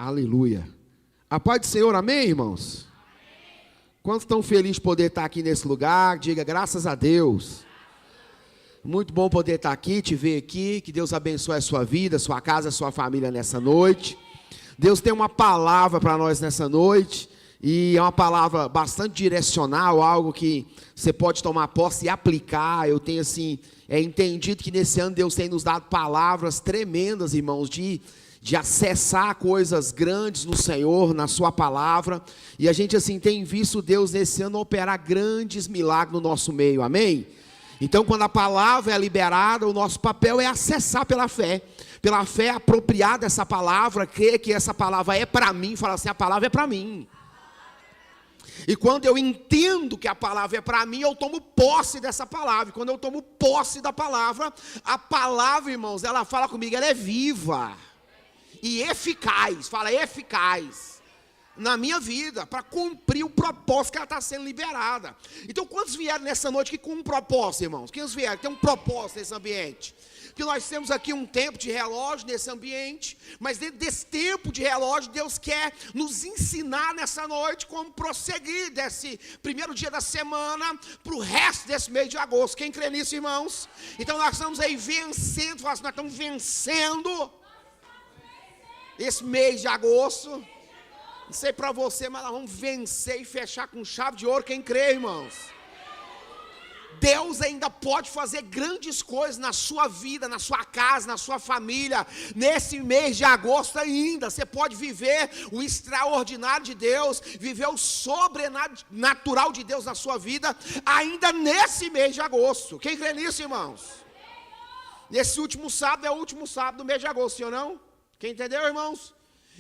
Aleluia. A paz do Senhor, amém, irmãos? Quantos estão felizes de poder estar aqui nesse lugar? Diga graças a Deus. Muito bom poder estar aqui, te ver aqui. Que Deus abençoe a sua vida, a sua casa, a sua família nessa noite. Deus tem uma palavra para nós nessa noite. E é uma palavra bastante direcional, algo que você pode tomar posse e aplicar. Eu tenho assim, entendido que nesse ano Deus tem nos dado palavras tremendas, irmãos, de acessar coisas grandes no Senhor, na sua palavra. E a gente assim tem visto Deus nesse ano operar grandes milagres no nosso meio, amém? Então quando a palavra é liberada, o nosso papel é acessar pela fé apropriar dessa palavra, crer que essa palavra é para mim, falar assim, a palavra é para mim. E quando eu entendo que a palavra é para mim, eu tomo posse dessa palavra. E quando eu tomo posse da palavra, a palavra, irmãos, ela fala comigo, ela é viva e eficaz, fala eficaz na minha vida, para cumprir o propósito que ela está sendo liberada. Então quantos vieram nessa noite aqui com um propósito, irmãos? Quantos vieram? Tem um propósito nesse ambiente? Que nós temos aqui um tempo de relógio nesse ambiente, mas dentro desse tempo de relógio, Deus quer nos ensinar nessa noite como prosseguir desse primeiro dia da semana para o resto desse mês de agosto. Quem crê nisso, irmãos? Então nós estamos aí vencendo, nós estamos vencendo esse mês de agosto. Não sei para você, mas nós vamos vencer e fechar com chave de ouro. Quem crê, irmãos? Deus ainda pode fazer grandes coisas na sua vida, na sua casa, na sua família. Nesse mês de agosto ainda, você pode viver o extraordinário de Deus, viver o sobrenatural de Deus na sua vida, ainda nesse mês de agosto. Quem crê nisso, irmãos? Nesse último sábado é o último sábado do mês de agosto, sim ou não? Quem entendeu, irmãos?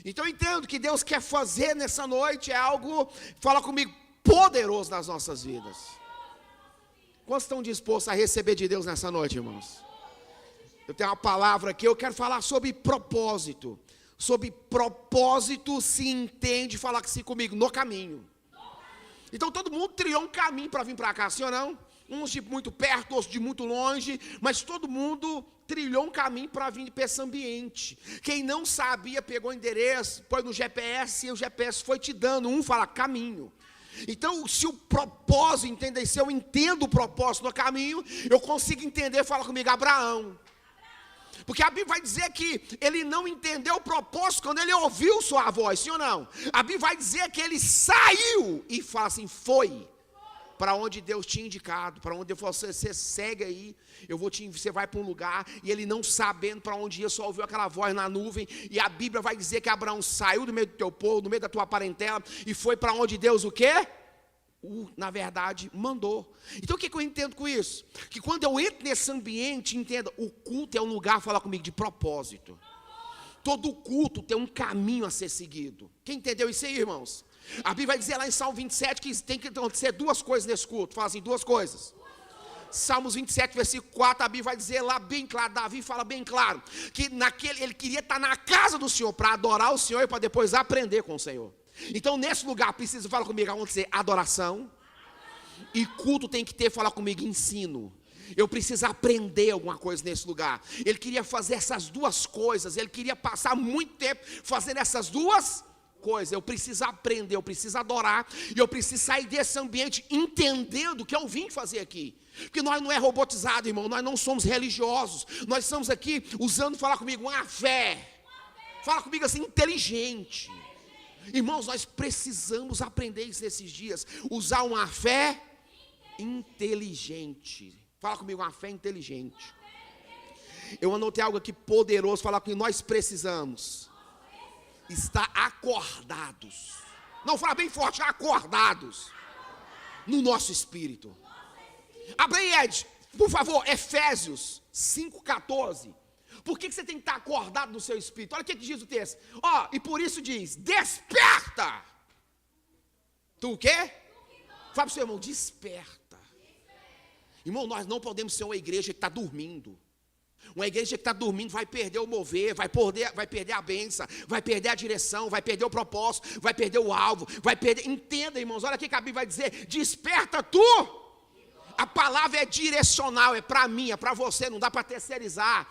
Então eu entendo que Deus quer fazer nessa noite, é algo, fala comigo, poderoso nas nossas vidas. Quantos estão dispostos a receber de Deus nessa noite, irmãos? Eu tenho uma palavra aqui, eu quero falar sobre propósito. Sobre propósito se entende, fala assim comigo, no caminho. Então todo mundo trilhou um caminho para vir para cá, sim ou não? Uns de muito perto, outros de muito longe, mas todo mundo trilhou um caminho para vir para esse ambiente. Quem não sabia, pegou o endereço, põe no GPS, e o GPS foi te dando, fala caminho. Então, se o propósito, entender, se eu entendo o propósito no caminho, eu consigo entender, fala comigo, Abraão. Porque a Bíblia vai dizer que ele não entendeu o propósito quando ele ouviu sua voz, sim ou não? A Bíblia vai dizer que ele saiu e fala assim, foi para onde Deus tinha indicado, para onde Deus falou, você segue aí, você vai para um lugar, e ele não sabendo para onde ia, só ouviu aquela voz na nuvem, e a Bíblia vai dizer que Abraão saiu do meio do teu povo, do meio da tua parentela, e foi para onde Deus o quê? Na verdade, mandou. Então o que eu entendo com isso? Que quando eu entro nesse ambiente, entenda, o culto é um lugar, fala comigo, de propósito. Todo culto tem um caminho a ser seguido. Quem entendeu isso aí, irmãos? A Bíblia vai dizer lá em Salmo 27 que tem que acontecer duas coisas nesse culto. Fala assim, duas coisas. Salmos 27, versículo 4, a Bíblia vai dizer lá bem claro, Davi fala bem claro, que ele queria estar na casa do Senhor para adorar o Senhor e para depois aprender com o Senhor. Então nesse lugar precisa, fala comigo, acontecer adoração e culto tem que ter, fala comigo, ensino. Eu preciso aprender alguma coisa nesse lugar. Ele queria fazer essas duas coisas, ele queria passar muito tempo fazendo essas duas coisas. Eu preciso aprender, eu preciso adorar, e eu preciso sair desse ambiente entendendo o que eu vim fazer aqui. Porque nós não é robotizado, irmão, nós não somos religiosos, nós estamos aqui usando, fala comigo, uma fé. Fala comigo assim, inteligente. Irmãos, nós precisamos aprender isso nesses dias, usar uma fé inteligente. Fala comigo, uma fé inteligente. Eu anotei algo aqui poderoso, falar comigo, nós precisamos estar acordados. Não, fala bem forte, acordados no nosso espírito. Abre aí, Ed, por favor, Efésios 5,14. Por que você tem que estar acordado no seu espírito? Olha o que diz o texto. E por isso diz, desperta. Tu o quê? Fala para o seu irmão, desperta. Irmão, nós não podemos ser uma igreja que está dormindo. Uma igreja que está dormindo vai perder o mover, vai perder a bênção, vai perder a direção, vai perder o propósito, vai perder o alvo, vai perder. Entenda, irmãos, olha o que a Bíblia vai dizer, desperta tu. A palavra é direcional, é para mim, é para você, não dá para terceirizar.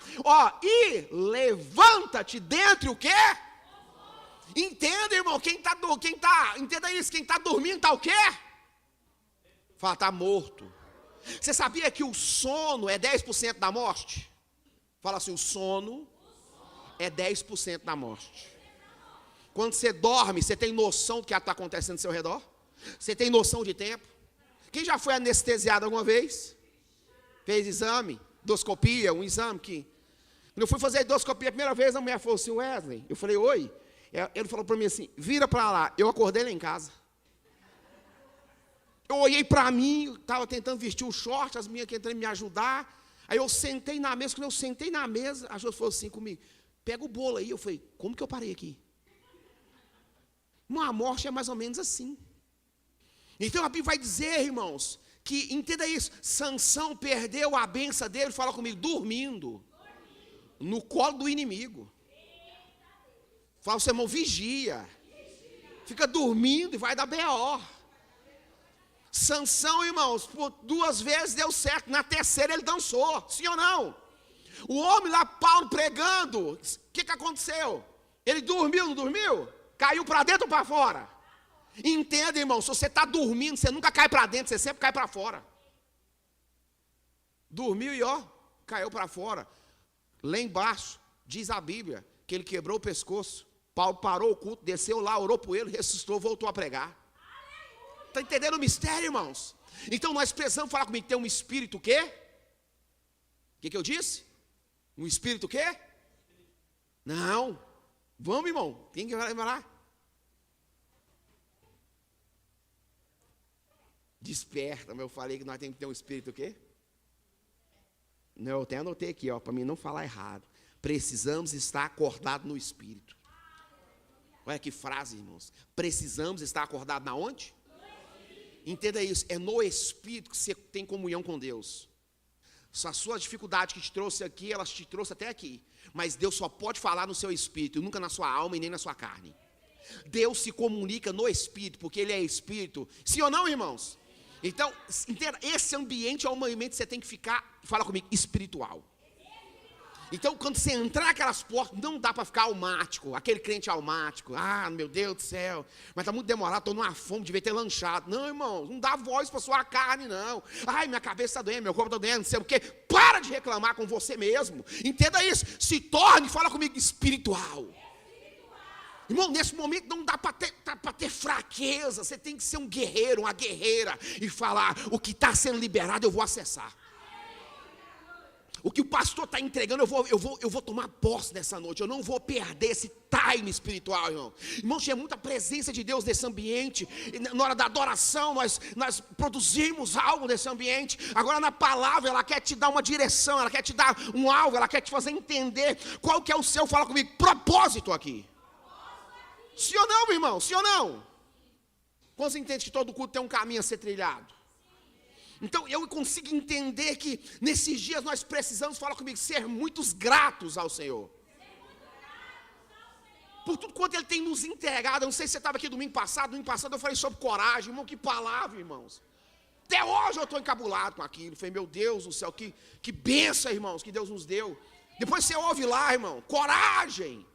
E levanta-te dentre o quê? Entenda, irmão, entenda isso, quem está dormindo está o quê? Fala, está morto. Você sabia que o sono é 10% da morte? Fala assim, o sono é 10% da morte. Quando você dorme, você tem noção do que está acontecendo ao seu redor? Você tem noção de tempo? Quem já foi anestesiado alguma vez? Fez exame, endoscopia, um exame que... Quando eu fui fazer a endoscopia a primeira vez, a mulher falou assim, Wesley, eu falei, oi. Ele falou para mim assim, vira para lá. Eu acordei lá em casa. Eu olhei para mim, estava tentando vestir o short, as minhas querendo me ajudar. Aí eu sentei na mesa, quando eu sentei na mesa, a Jô falou assim comigo, pega o bolo aí. Eu falei, como que eu parei aqui? Uma morte é mais ou menos assim. Então a Bíblia vai dizer, irmãos, que, entenda isso, Sansão perdeu a benção dele, fala comigo, dormindo no colo do inimigo. Fala o seu irmão, vigia. Fica dormindo e vai dar B.O. Sansão, irmãos, por 2 vezes deu certo, na terceira ele dançou, sim ou não? O homem lá, Paulo pregando, o que aconteceu? Ele dormiu, não dormiu? Caiu para dentro ou para fora? Entenda, irmão, se você está dormindo, você nunca cai para dentro, você sempre cai para fora. Dormiu e caiu para fora. Lá embaixo, diz a Bíblia, que ele quebrou o pescoço. Paulo parou o culto, desceu lá, orou por ele, ressuscitou, voltou a pregar. Está entendendo o mistério, irmãos? Então nós precisamos falar comigo, tem um espírito o quê? O que eu disse? Um espírito o quê? Não. Vamos, irmão, quem que vai lembrar? Desperta, mas eu falei que nós temos que ter um espírito o quê? Não, eu até anotei aqui, para mim não falar errado. Precisamos estar acordados no espírito. Olha que frase, irmãos. Precisamos estar acordados na onde? Entenda isso, é no espírito que você tem comunhão com Deus. A sua dificuldade que te trouxe aqui, ela te trouxe até aqui. Mas Deus só pode falar no seu espírito, nunca na sua alma e nem na sua carne. Deus se comunica no espírito, porque Ele é espírito. Sim ou não, irmãos? Então, entenda, esse ambiente é um ambiente que você tem que ficar, fala comigo, espiritual. Então, quando você entrar naquelas portas, não dá para ficar almático, aquele crente almático. Ah, meu Deus do céu, mas está muito demorado, estou numa fome, devia ter lanchado. Não, irmão, não dá voz para sua carne, não. Ai, minha cabeça está doendo, meu corpo está doendo, não sei o quê. Para de reclamar com você mesmo. Entenda isso, se torne, fala comigo, espiritual. Irmão, nesse momento não dá para ter fraqueza, você tem que ser um guerreiro, uma guerreira, e falar, o que está sendo liberado eu vou acessar. O que o pastor está entregando, eu vou tomar posse nessa noite. Eu não vou perder esse time espiritual, irmão. Irmão, tinha muita presença de Deus nesse ambiente. Na hora da adoração, nós produzimos algo nesse ambiente. Agora na palavra, ela quer te dar uma direção, ela quer te dar um alvo, ela quer te fazer entender qual que é o seu, fala comigo, propósito aqui. Sim ou não, meu irmão? Sim ou não? Quantos entendem que todo culto tem um caminho a ser trilhado? Então eu consigo entender que nesses dias nós precisamos, fala comigo, ser muitos gratos ao Senhor. Por tudo quanto Ele tem nos entregado. Eu não sei se você estava aqui domingo passado eu falei sobre coragem, irmão, que palavra, irmãos. Até hoje eu estou encabulado com aquilo. Falei, meu Deus do céu, que bênção, irmãos, que Deus nos deu. Depois você ouve lá, irmão, coragem.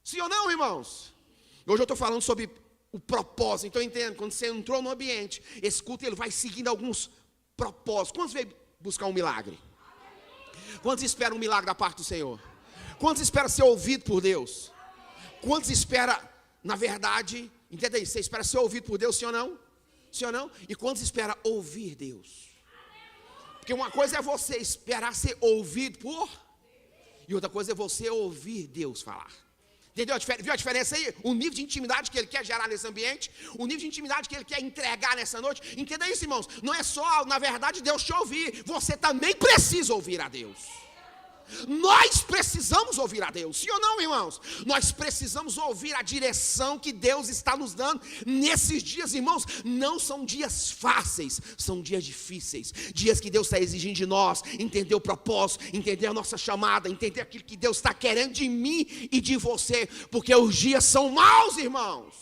Sim ou não, irmãos? Hoje eu estou falando sobre o propósito. Então entendo, quando você entrou no ambiente, esse culto ele vai seguindo alguns propósitos. Quantos veio buscar um milagre? Quantos esperam um milagre da parte do Senhor? Quantos esperam ser ouvido por Deus? Quantos esperam, na verdade, entenda isso, você espera ser ouvido por Deus, sim ou não? Sim ou não? E quantos esperam ouvir Deus? Porque uma coisa é você esperar ser ouvido por, e outra coisa é você ouvir Deus falar. Entendeu? Viu a diferença aí? O nível de intimidade que Ele quer gerar nesse ambiente, o nível de intimidade que Ele quer entregar nessa noite. Entenda isso, irmãos. Não é só, na verdade, Deus te ouvir. Você também precisa ouvir a Deus. Nós precisamos ouvir a Deus, sim ou não, irmãos? Nós precisamos ouvir a direção que Deus está nos dando nesses dias, irmãos. Não são dias fáceis, são dias difíceis, dias que Deus está exigindo de nós, entender o propósito, entender a nossa chamada, entender aquilo que Deus está querendo de mim e de você, porque os dias são maus, irmãos,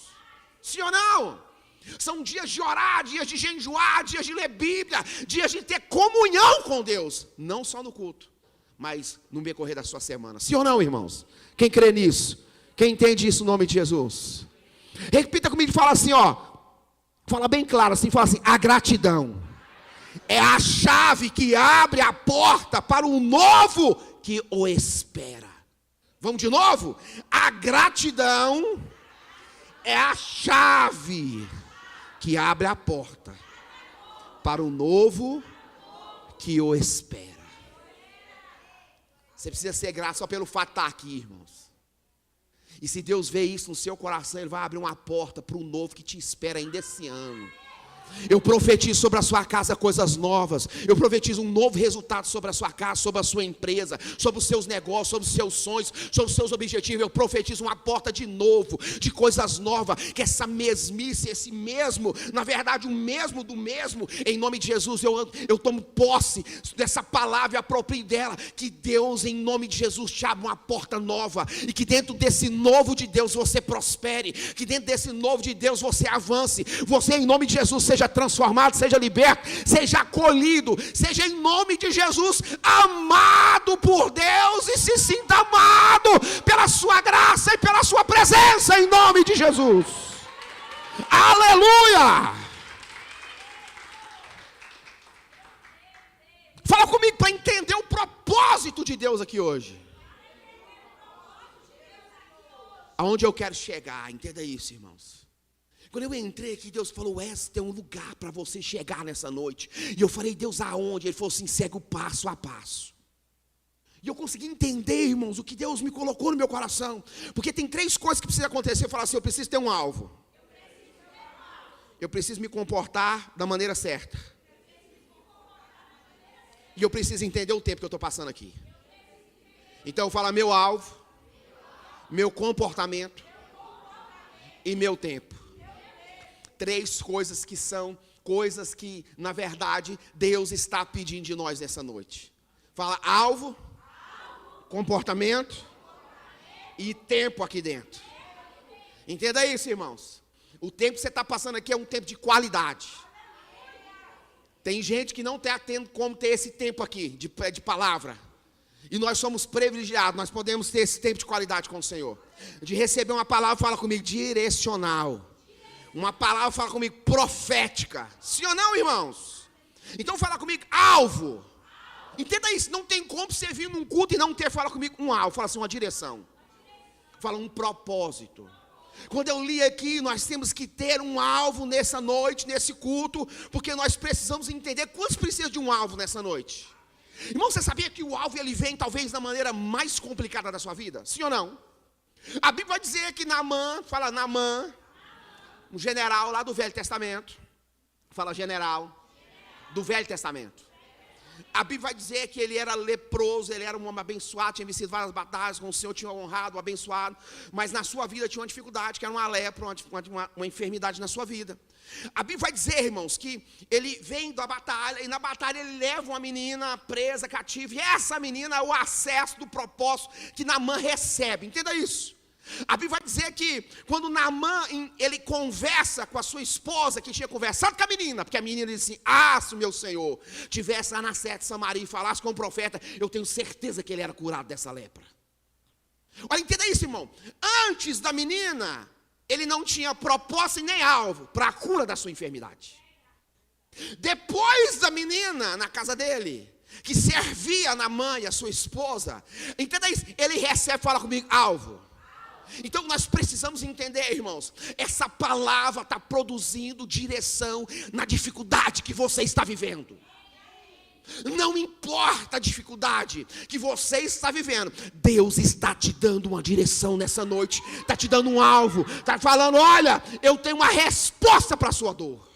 sim ou não? São dias de orar, dias de jejuar, dias de ler Bíblia, dias de ter comunhão com Deus, não só no culto, mas no decorrer da sua semana. Sim ou não, irmãos? Quem crê nisso? Quem entende isso no nome de Jesus? Repita comigo e fala assim, ó. Fala bem claro assim, fala assim: a gratidão é a chave que abre a porta para o novo que o espera. Vamos de novo? A gratidão é a chave que abre a porta para o novo que o espera. Você precisa ser grato só pelo fato de estar aqui, irmãos. E se Deus vê isso no seu coração, Ele vai abrir uma porta para o novo que te espera ainda esse ano. Eu profetizo sobre a sua casa coisas novas. Eu profetizo um novo resultado sobre a sua casa, sobre a sua empresa, sobre os seus negócios, sobre os seus sonhos, sobre os seus objetivos. Eu profetizo uma porta de novo, de coisas novas. Que essa mesmice, esse mesmo, na verdade o mesmo do mesmo, em nome de Jesus, eu tomo posse dessa palavra e aproprio dela. Que Deus, em nome de Jesus, te abra uma porta nova. E que dentro desse novo de Deus você prospere. Que dentro desse novo de Deus você avance. Você, em nome de Jesus, seja transformado, seja liberto, seja acolhido, seja em nome de Jesus amado por Deus e se sinta amado pela sua graça e pela sua presença, em nome de Jesus. Aleluia! Fala comigo para entender o propósito de Deus aqui hoje. Aonde eu quero chegar, entenda isso, irmãos. Quando eu entrei aqui, Deus falou: tem um lugar para você chegar nessa noite. E eu falei: Deus, aonde? Ele falou assim: segue o passo a passo. E eu consegui entender, irmãos, o que Deus me colocou no meu coração. Porque tem 3 coisas que precisam acontecer. Eu falo assim: eu preciso ter um alvo. Eu preciso me comportar da maneira certa. E eu preciso entender o tempo que eu estou passando aqui. Então eu falo: meu alvo, meu comportamento e meu tempo. 3 coisas que são coisas que, na verdade, Deus está pedindo de nós nessa noite. Fala: alvo, comportamento e tempo aqui dentro. Entenda isso, irmãos. O tempo que você está passando aqui é um tempo de qualidade. Tem gente que não está tendo como ter esse tempo aqui, de palavra. E nós somos privilegiados, nós podemos ter esse tempo de qualidade com o Senhor. De receber uma palavra, fala comigo, direcional. Uma palavra, fala comigo, profética. Sim ou não, irmãos? Então fala comigo, alvo. Entenda isso, não tem como você vir num culto e não ter, fala comigo, um alvo. Fala assim, uma direção. Fala um propósito. Quando eu li aqui, nós temos que ter um alvo nessa noite, nesse culto, porque nós precisamos entender quantos precisam de um alvo nessa noite. Irmão, você sabia que o alvo ele vem talvez da maneira mais complicada da sua vida? Sim ou não? A Bíblia vai dizer que Naamã, fala Naamã, um general lá do Velho Testamento. Fala general do Velho Testamento. A Bíblia vai dizer que ele era leproso, ele era um homem abençoado, tinha vencido várias batalhas, com o Senhor tinha honrado, abençoado, mas na sua vida tinha uma dificuldade, que era uma lepra, uma enfermidade na sua vida. A Bíblia vai dizer, irmãos, que ele vem da batalha, e na batalha ele leva uma menina presa, cativa, e essa menina é o acesso do propósito que Naamã recebe, entenda isso. A Bíblia vai dizer que quando Naamã, ele conversa com a sua esposa, que tinha conversado com a menina, porque a menina disse assim, se o meu Senhor tivesse lá na Serra de Samaria e falasse com o profeta, eu tenho certeza que ele era curado dessa lepra. Olha, entenda isso, irmão. Antes da menina, ele não tinha propósito e nem alvo para a cura da sua enfermidade. Depois da menina, na casa dele, que servia Naamã e a sua esposa, entenda isso, ele recebe, fala comigo, alvo. Então nós precisamos entender, irmãos, essa palavra está produzindo direção na dificuldade que você está vivendo. Não importa a dificuldade que você está vivendo, Deus está te dando uma direção nessa noite, está te dando um alvo, está falando, olha, eu tenho uma resposta para a sua dor.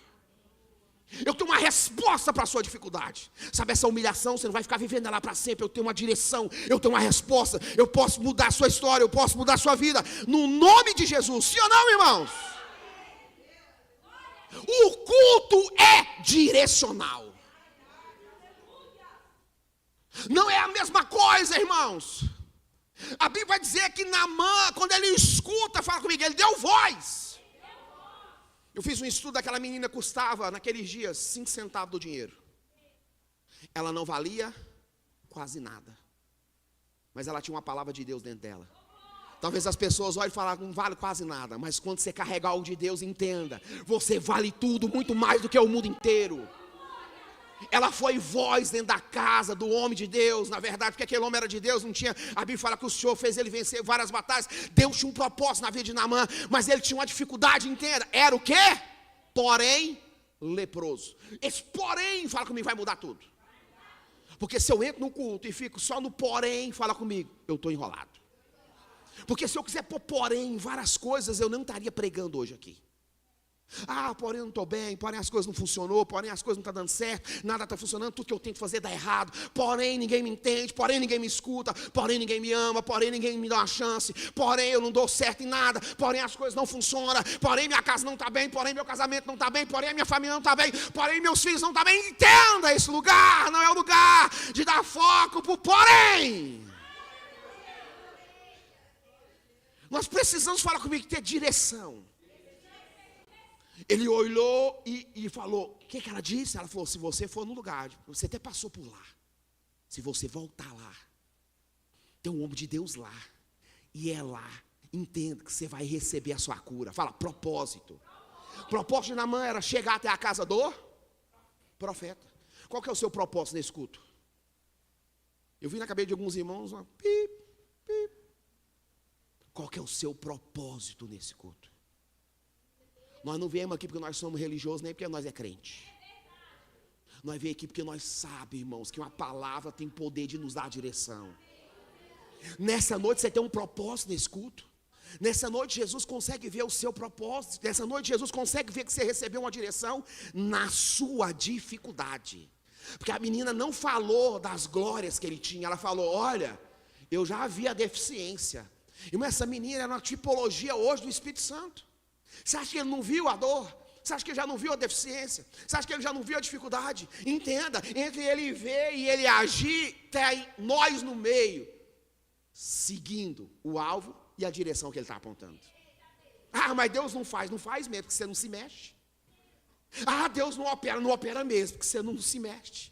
Eu tenho uma resposta para a sua dificuldade. Sabe, essa humilhação, você não vai ficar vivendo ela para sempre. Eu tenho uma direção, eu tenho uma resposta. Eu posso mudar a sua história, eu posso mudar a sua vida. No nome de Jesus, sim ou não, irmãos? O culto é direcional. Não é a mesma coisa, irmãos. A Bíblia vai dizer que Naamã, quando ele escuta, fala comigo, ele deu voz. Eu fiz um estudo daquela menina, custava naqueles dias 5 centavos do dinheiro. Ela não valia quase nada. Mas ela tinha uma palavra de Deus dentro dela. Talvez as pessoas olhem e falem, não vale quase nada. Mas quando você carregar algo de Deus, entenda, você vale tudo, muito mais do que o mundo inteiro. Ela foi voz dentro da casa do homem de Deus, na verdade, porque aquele homem era de Deus, não tinha. A Bíblia fala que o Senhor fez ele vencer várias batalhas. Deus tinha um propósito na vida de Naamã, mas ele tinha uma dificuldade, entenda. Era o quê? Porém, leproso. Esse porém, fala comigo, vai mudar tudo. Porque se eu entro no culto e fico só no porém, fala comigo, eu estou enrolado. Porque se eu quiser pôr porém em várias coisas, eu não estaria pregando hoje aqui. Porém eu não estou bem, porém as coisas não funcionou, porém as coisas não estão dando certo, nada está funcionando, tudo que eu tento fazer dá errado, porém ninguém me entende, porém ninguém me escuta, porém ninguém me ama, porém ninguém me dá uma chance, porém eu não dou certo em nada, porém as coisas não funcionam, porém minha casa não está bem, porém meu casamento não está bem, porém minha família não está bem, porém meus filhos não estão bem. Entenda, esse lugar não é o lugar de dar foco para o porém. Nós precisamos, falar comigo, ter direção. Ele olhou e falou, o que ela disse? Ela falou, se você for no lugar, você até passou por lá, se você voltar lá, tem um homem de Deus lá, e é lá, entenda que você vai receber a sua cura. Fala, propósito. Propósito de Naamã era chegar até a casa do profeta. Qual que é o seu propósito nesse culto? Eu vi na cabeça de alguns irmãos, uma pip, pip. Qual que é o seu propósito nesse culto? Nós não viemos aqui porque nós somos religiosos, nem porque nós é crente. Nós viemos aqui porque nós sabemos, irmãos, que uma palavra tem poder de nos dar direção. Nessa noite você tem um propósito nesse culto. Nessa noite Jesus consegue ver o seu propósito. Nessa noite Jesus consegue ver que você recebeu uma direção na sua dificuldade. Porque a menina não falou das glórias que ele tinha. Ela falou, olha, eu já vi a deficiência. Irmão, essa menina era uma tipologia hoje do Espírito Santo. Você acha que ele não viu a dor? Você acha que ele já não viu a deficiência? Você acha que ele já não viu a dificuldade? Entenda, entre ele ver e ele agir, tem nós no meio, seguindo o alvo e a direção que ele está apontando. Mas Deus não faz mesmo, porque você não se mexe. Deus não opera mesmo, porque você não se mexe.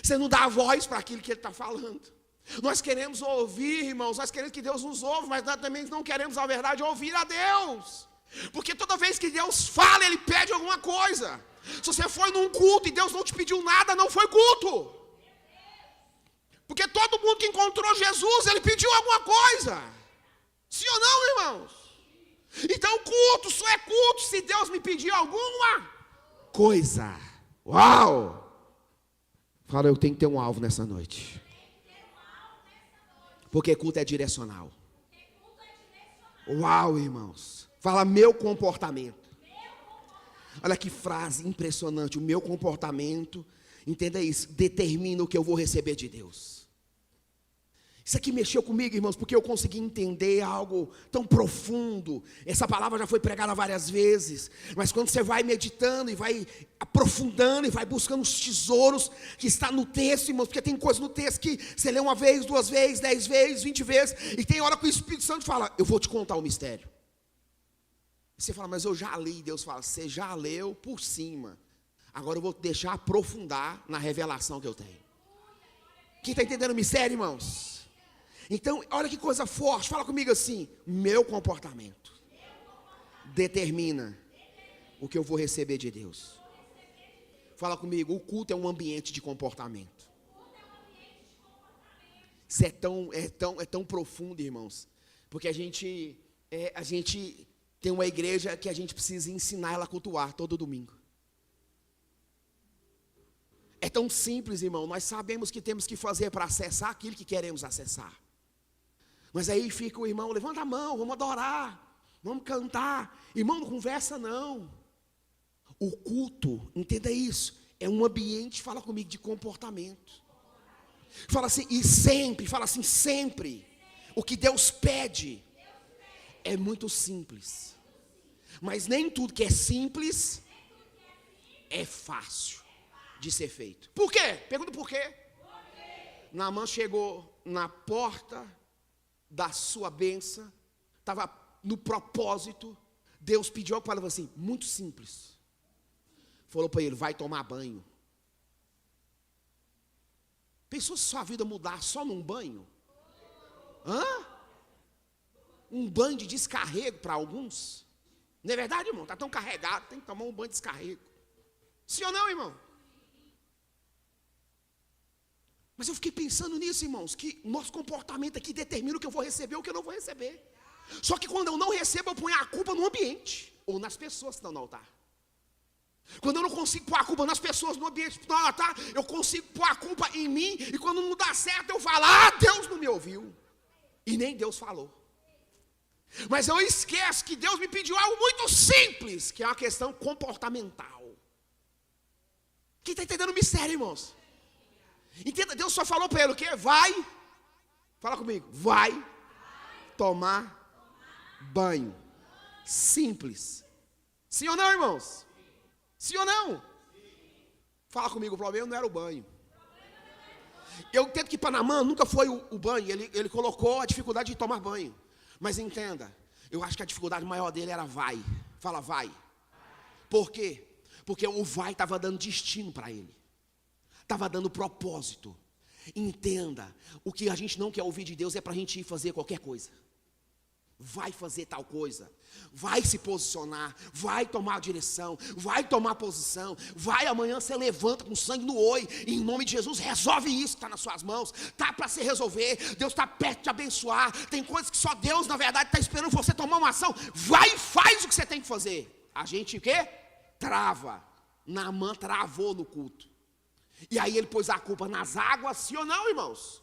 Você não dá voz para aquilo que ele está falando. Nós queremos ouvir, irmãos, nós queremos que Deus nos ouve, mas nós também não queremos, na verdade, ouvir a Deus. Porque toda vez que Deus fala, Ele pede alguma coisa. Se você foi num culto e Deus não te pediu nada, não foi culto. Porque todo mundo que encontrou Jesus, ele pediu alguma coisa. Sim ou não, irmãos? Então culto só é culto se Deus me pedir alguma coisa. Uau! Fala, eu tenho que ter um alvo nessa noite. Porque culto é direcional. Uau, irmãos. Fala, meu comportamento. Olha que frase impressionante. O meu comportamento, entenda isso, determina o que eu vou receber de Deus. Isso aqui mexeu comigo, irmãos, porque eu consegui entender algo tão profundo. Essa palavra já foi pregada várias vezes, mas quando você vai meditando e vai aprofundando e vai buscando os tesouros que está no texto, irmãos, porque tem coisa no texto que você lê uma vez, 2 vezes, 10 vezes, 20 vezes, e tem hora que o Espírito Santo fala, eu vou te contar o mistério. E você fala, mas eu já li. Deus fala, você já leu por cima, agora eu vou te deixar aprofundar na revelação que eu tenho. Quem está entendendo o mistério, irmãos? Então, olha que coisa forte, fala comigo assim, meu comportamento determina o que eu vou receber de Deus. Fala comigo, o culto é um ambiente de comportamento. Isso é tão profundo, irmãos, porque a gente tem uma igreja que a gente precisa ensinar ela a cultuar todo domingo. É tão simples, irmão, nós sabemos o que temos que fazer para acessar aquilo que queremos acessar. Mas aí fica o irmão, levanta a mão, vamos adorar, vamos cantar. Irmão, não conversa não. O culto, entenda isso, é um ambiente, fala comigo, de comportamento. Fala assim, e sempre, fala assim, sempre. O que Deus pede é muito simples. Mas nem tudo que é simples é fácil de ser feito. Por quê? Pergunta por quê? Naamã chegou na porta da sua bênção, estava no propósito. Deus pediu algo para ele assim, muito simples. Falou para ele, vai tomar banho. Pensou se sua vida mudar só num banho? um banho de descarrego para alguns. Não é verdade, irmão? Está tão carregado, tem que tomar um banho de descarrego. Sim ou não, irmão? Mas eu fiquei pensando nisso, irmãos, que o nosso comportamento aqui determina o que eu vou receber e o que eu não vou receber. Só que quando eu não recebo, eu ponho a culpa no ambiente, ou nas pessoas que estão no altar. Quando eu não consigo pôr a culpa nas pessoas, no ambiente que estão no altar, eu consigo pôr a culpa em mim, e quando não dá certo, eu falo, Deus não me ouviu. E nem Deus falou. Mas eu esqueço que Deus me pediu algo muito simples, que é uma questão comportamental. Quem está entendendo o mistério, irmãos? Entenda, Deus só falou para ele o quê? Vai, fala comigo, vai tomar banho. Simples. Sim ou não, irmãos? Sim ou não? Fala comigo, o problema não era o banho. Eu entendo que Panamá nunca foi o banho, ele colocou a dificuldade de tomar banho. Mas entenda, eu acho que a dificuldade maior dele era vai. Fala vai. Por quê? Porque o vai estava dando destino para ele. Estava dando propósito. Entenda, o que a gente não quer ouvir de Deus é para a gente ir fazer qualquer coisa. Vai fazer tal coisa, vai se posicionar, vai tomar direção, vai tomar posição, vai amanhã você levanta com sangue no olho, e em nome de Jesus resolve isso que está nas suas mãos, está para se resolver, Deus está perto de te abençoar, tem coisas que só Deus na verdade está esperando você tomar uma ação, vai e faz o que você tem que fazer. A gente o quê? Trava. Naamã travou no culto, e aí ele pôs a culpa nas águas, sim ou não, irmãos?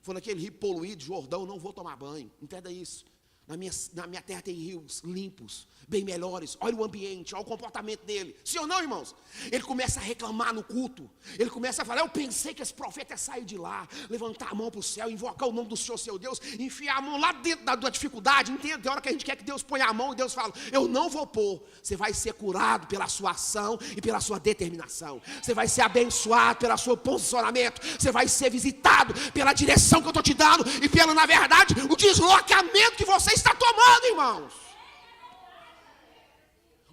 Foi naquele rio poluído, Jordão, não vou tomar banho, entenda isso. Na minha terra tem rios limpos, bem melhores. Olha o ambiente, olha o comportamento dele. Sim ou não, irmãos? Ele começa a reclamar no culto. Ele começa a falar, eu pensei que esse profeta ia sair de lá, levantar a mão para o céu, invocar o nome do Senhor, seu Deus, enfiar a mão lá dentro da dificuldade. Entende? Tem hora que a gente quer que Deus ponha a mão e Deus fala, eu não vou pôr. Você vai ser curado pela sua ação e pela sua determinação. Você vai ser abençoado pelo seu posicionamento. Você vai ser visitado pela direção que eu estou te dando e pelo, na verdade, o deslocamento que você está tomando, irmãos.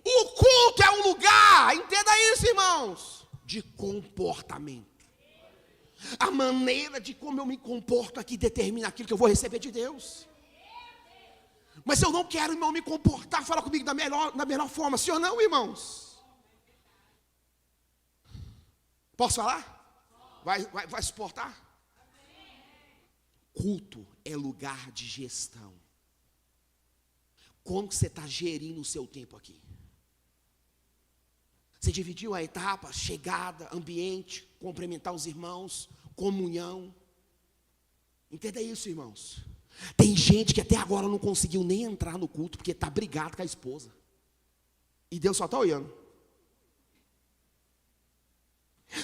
O culto é um lugar, entenda isso, irmãos, de comportamento. A maneira de como eu me comporto aqui determina aquilo que eu vou receber de Deus. Mas se eu não quero, irmão, me comportar, fala comigo da melhor forma, sim ou não, irmãos? Posso falar? Vai suportar? Culto é lugar de gestão. Como que você está gerindo o seu tempo aqui? Você dividiu a etapa, chegada, ambiente, cumprimentar os irmãos, comunhão. Entenda isso, irmãos. Tem gente que até agora não conseguiu nem entrar no culto porque está brigado com a esposa. E Deus só está olhando.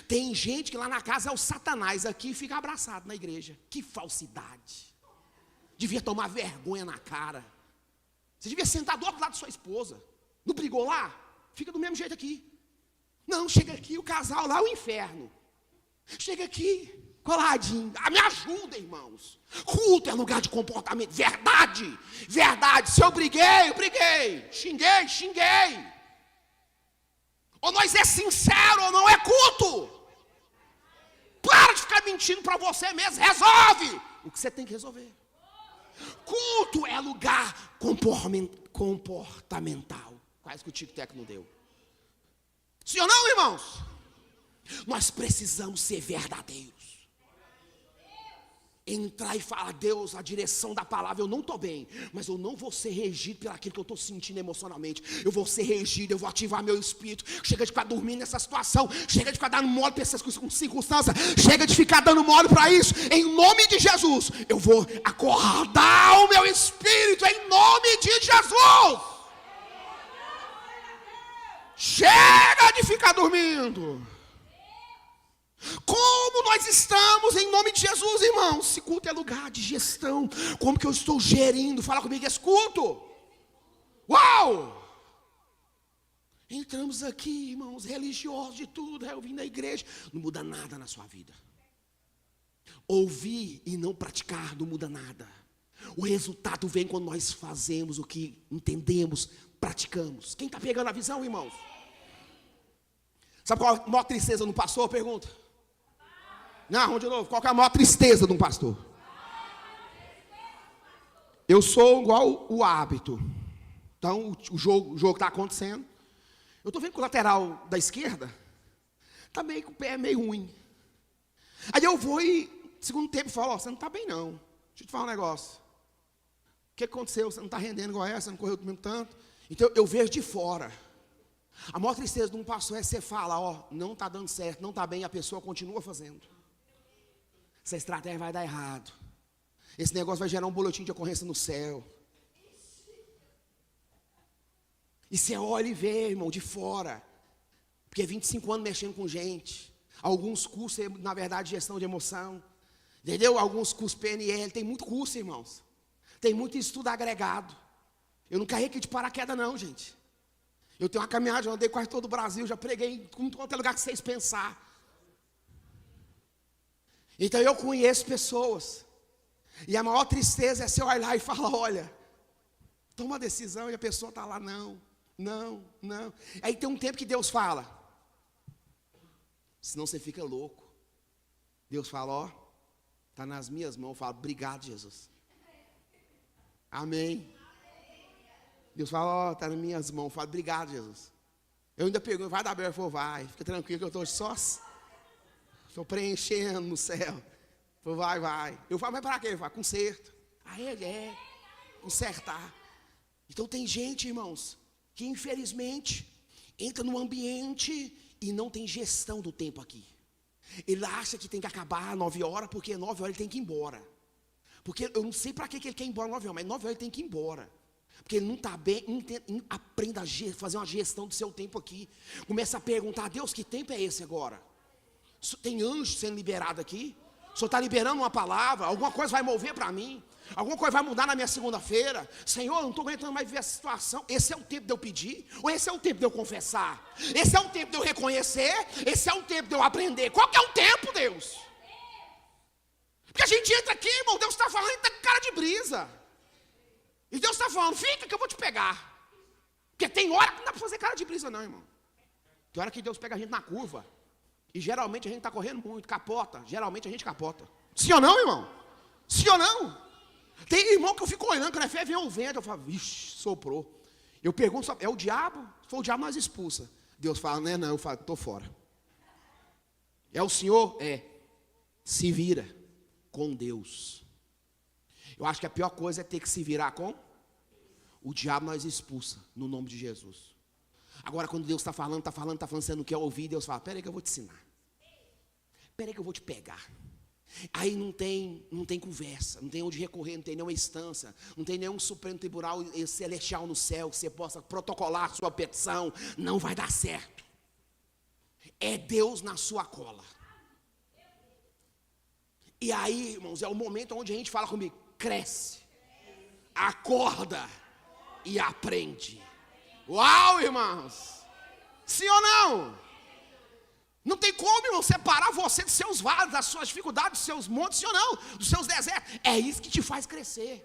Tem gente que lá na casa é o Satanás, aqui fica abraçado na igreja. Que falsidade. Devia tomar vergonha na cara. Você devia sentar do outro lado de sua esposa. Não brigou lá? Fica do mesmo jeito aqui. Não, chega aqui, o casal lá é o inferno. Chega aqui, coladinho. Me ajuda, irmãos. Culto é lugar de comportamento. Verdade, verdade. Se eu briguei, eu briguei. Xinguei. Ou nós é sincero ou não é culto. Para de ficar mentindo para você mesmo. Resolve o que você tem que resolver. Culto é lugar comportamental. Quase que o tic-tac não deu. Sim ou não, irmãos? Nós precisamos ser verdadeiros. Entrar e falar, Deus, a direção da palavra, eu não estou bem, mas eu não vou ser regido pelo aquilo que eu estou sentindo emocionalmente. Eu vou ser regido, eu vou ativar meu espírito. Chega de ficar dormindo nessa situação. Chega de ficar dando mole para essas circunstâncias. Chega de ficar dando mole para isso. Em nome de Jesus, eu vou acordar o meu espírito em nome de Jesus. Chega de ficar dormindo. Como nós estamos em nome de Jesus, irmãos? Esse culto é lugar de gestão. Como que eu estou gerindo? Fala comigo esse culto. Uau! Entramos aqui, irmãos, religiosos de tudo. Eu vim da igreja. Não muda nada na sua vida. Ouvir e não praticar não muda nada. O resultado vem quando nós fazemos o que entendemos, praticamos. Quem está pegando a visão, irmãos? Sabe qual é a maior tristeza de um pastor? Pergunta. Não, vamos de novo. Qual é a maior tristeza de um pastor? Eu sou igual o árbitro. Então, o jogo está acontecendo. Eu estou vendo que o lateral da esquerda está meio com o pé meio ruim. Aí eu vou e, segundo tempo, falo, você não está bem não. Deixa eu te falar um negócio. O que aconteceu? Você não está rendendo igual essa, não correu mesmo tanto. Então, eu vejo de fora. A maior tristeza de um pastor é você fala, não está dando certo, não está bem, e a pessoa continua fazendo. Essa estratégia vai dar errado. Esse negócio vai gerar um boletim de ocorrência no céu. E você olha e vê, irmão, de fora. Porque 25 anos mexendo com gente. Alguns cursos, na verdade, gestão de emoção. Entendeu? Alguns cursos PNL. Tem muito curso, irmãos. Tem muito estudo agregado. Eu não carrego aqui de paraquedas, não, gente. Eu tenho uma caminhada, já andei quase todo o Brasil. Já preguei em tudo quanto é lugar que vocês pensar. Então eu conheço pessoas. E a maior tristeza é você olhar e falar, olha, toma uma decisão e a pessoa está lá, não. Aí tem um tempo que Deus fala, senão você fica louco. Deus fala, está nas minhas mãos. Eu falo, obrigado, Jesus. Amém. Deus fala, está nas minhas mãos. Eu falo, obrigado, Jesus. Eu ainda pergunto, vai dar bem? Eu falo, vai, fica tranquilo que eu estou só, estou preenchendo no céu. Eu falo, vai. Eu falo, mas para quê? Eu falo, conserto. Aí ele consertar. Então tem gente, irmãos, que infelizmente entra no ambiente e não tem gestão do tempo aqui. Ele acha que tem que acabar às 9 horas, porque às 9 horas ele tem que ir embora. Porque eu não sei para que ele quer ir embora às 9 horas, mas às 9 horas ele tem que ir embora. Porque ele não está bem, aprenda a fazer uma gestão do seu tempo aqui. Começa a perguntar, Deus, que tempo é esse agora? Tem anjo sendo liberado aqui? O Senhor está liberando uma palavra, alguma coisa vai mover para mim, alguma coisa vai mudar na minha segunda-feira. Senhor, eu não estou aguentando mais ver essa situação. Esse é o tempo de eu pedir? Ou esse é o tempo de eu confessar? Esse é o tempo de eu reconhecer? Esse é o tempo de eu aprender? Qual que é o tempo, Deus? Porque a gente entra aqui, irmão, Deus está falando e está com cara de brisa. E Deus está falando, fica que eu vou te pegar. Porque tem hora que não dá para fazer cara de brisa não, irmão. Tem hora que Deus pega a gente na curva. E geralmente a gente está correndo muito, capota. Geralmente a gente capota. Sim ou não, irmão? Sim ou não? Tem irmão que eu fico olhando, quando é fé, vem o vento. Eu falo, vixe, soprou. Eu pergunto, é o diabo? Se for o diabo, nós expulsa. Deus fala, não, eu falo, estou fora. É o Senhor? É. Se vira com Deus. Eu acho que a pior coisa é ter que se virar com o diabo, nós expulsa, no nome de Jesus. Agora, quando Deus está falando, você não quer ouvir, Deus fala, peraí que eu vou te ensinar. Peraí que eu vou te pegar. Aí não tem conversa, não tem onde recorrer, não tem nenhuma instância, não tem nenhum Supremo Tribunal Celestial no céu que você possa protocolar a sua petição. Não vai dar certo. É Deus na sua cola. E aí, irmãos, é o momento onde a gente fala comigo, cresce, acorda e aprende. Uau, irmãos! Sim ou não? Não tem como, irmão, separar você dos seus vales, das suas dificuldades, dos seus montes, sim ou não? Dos seus desertos. É isso que te faz crescer.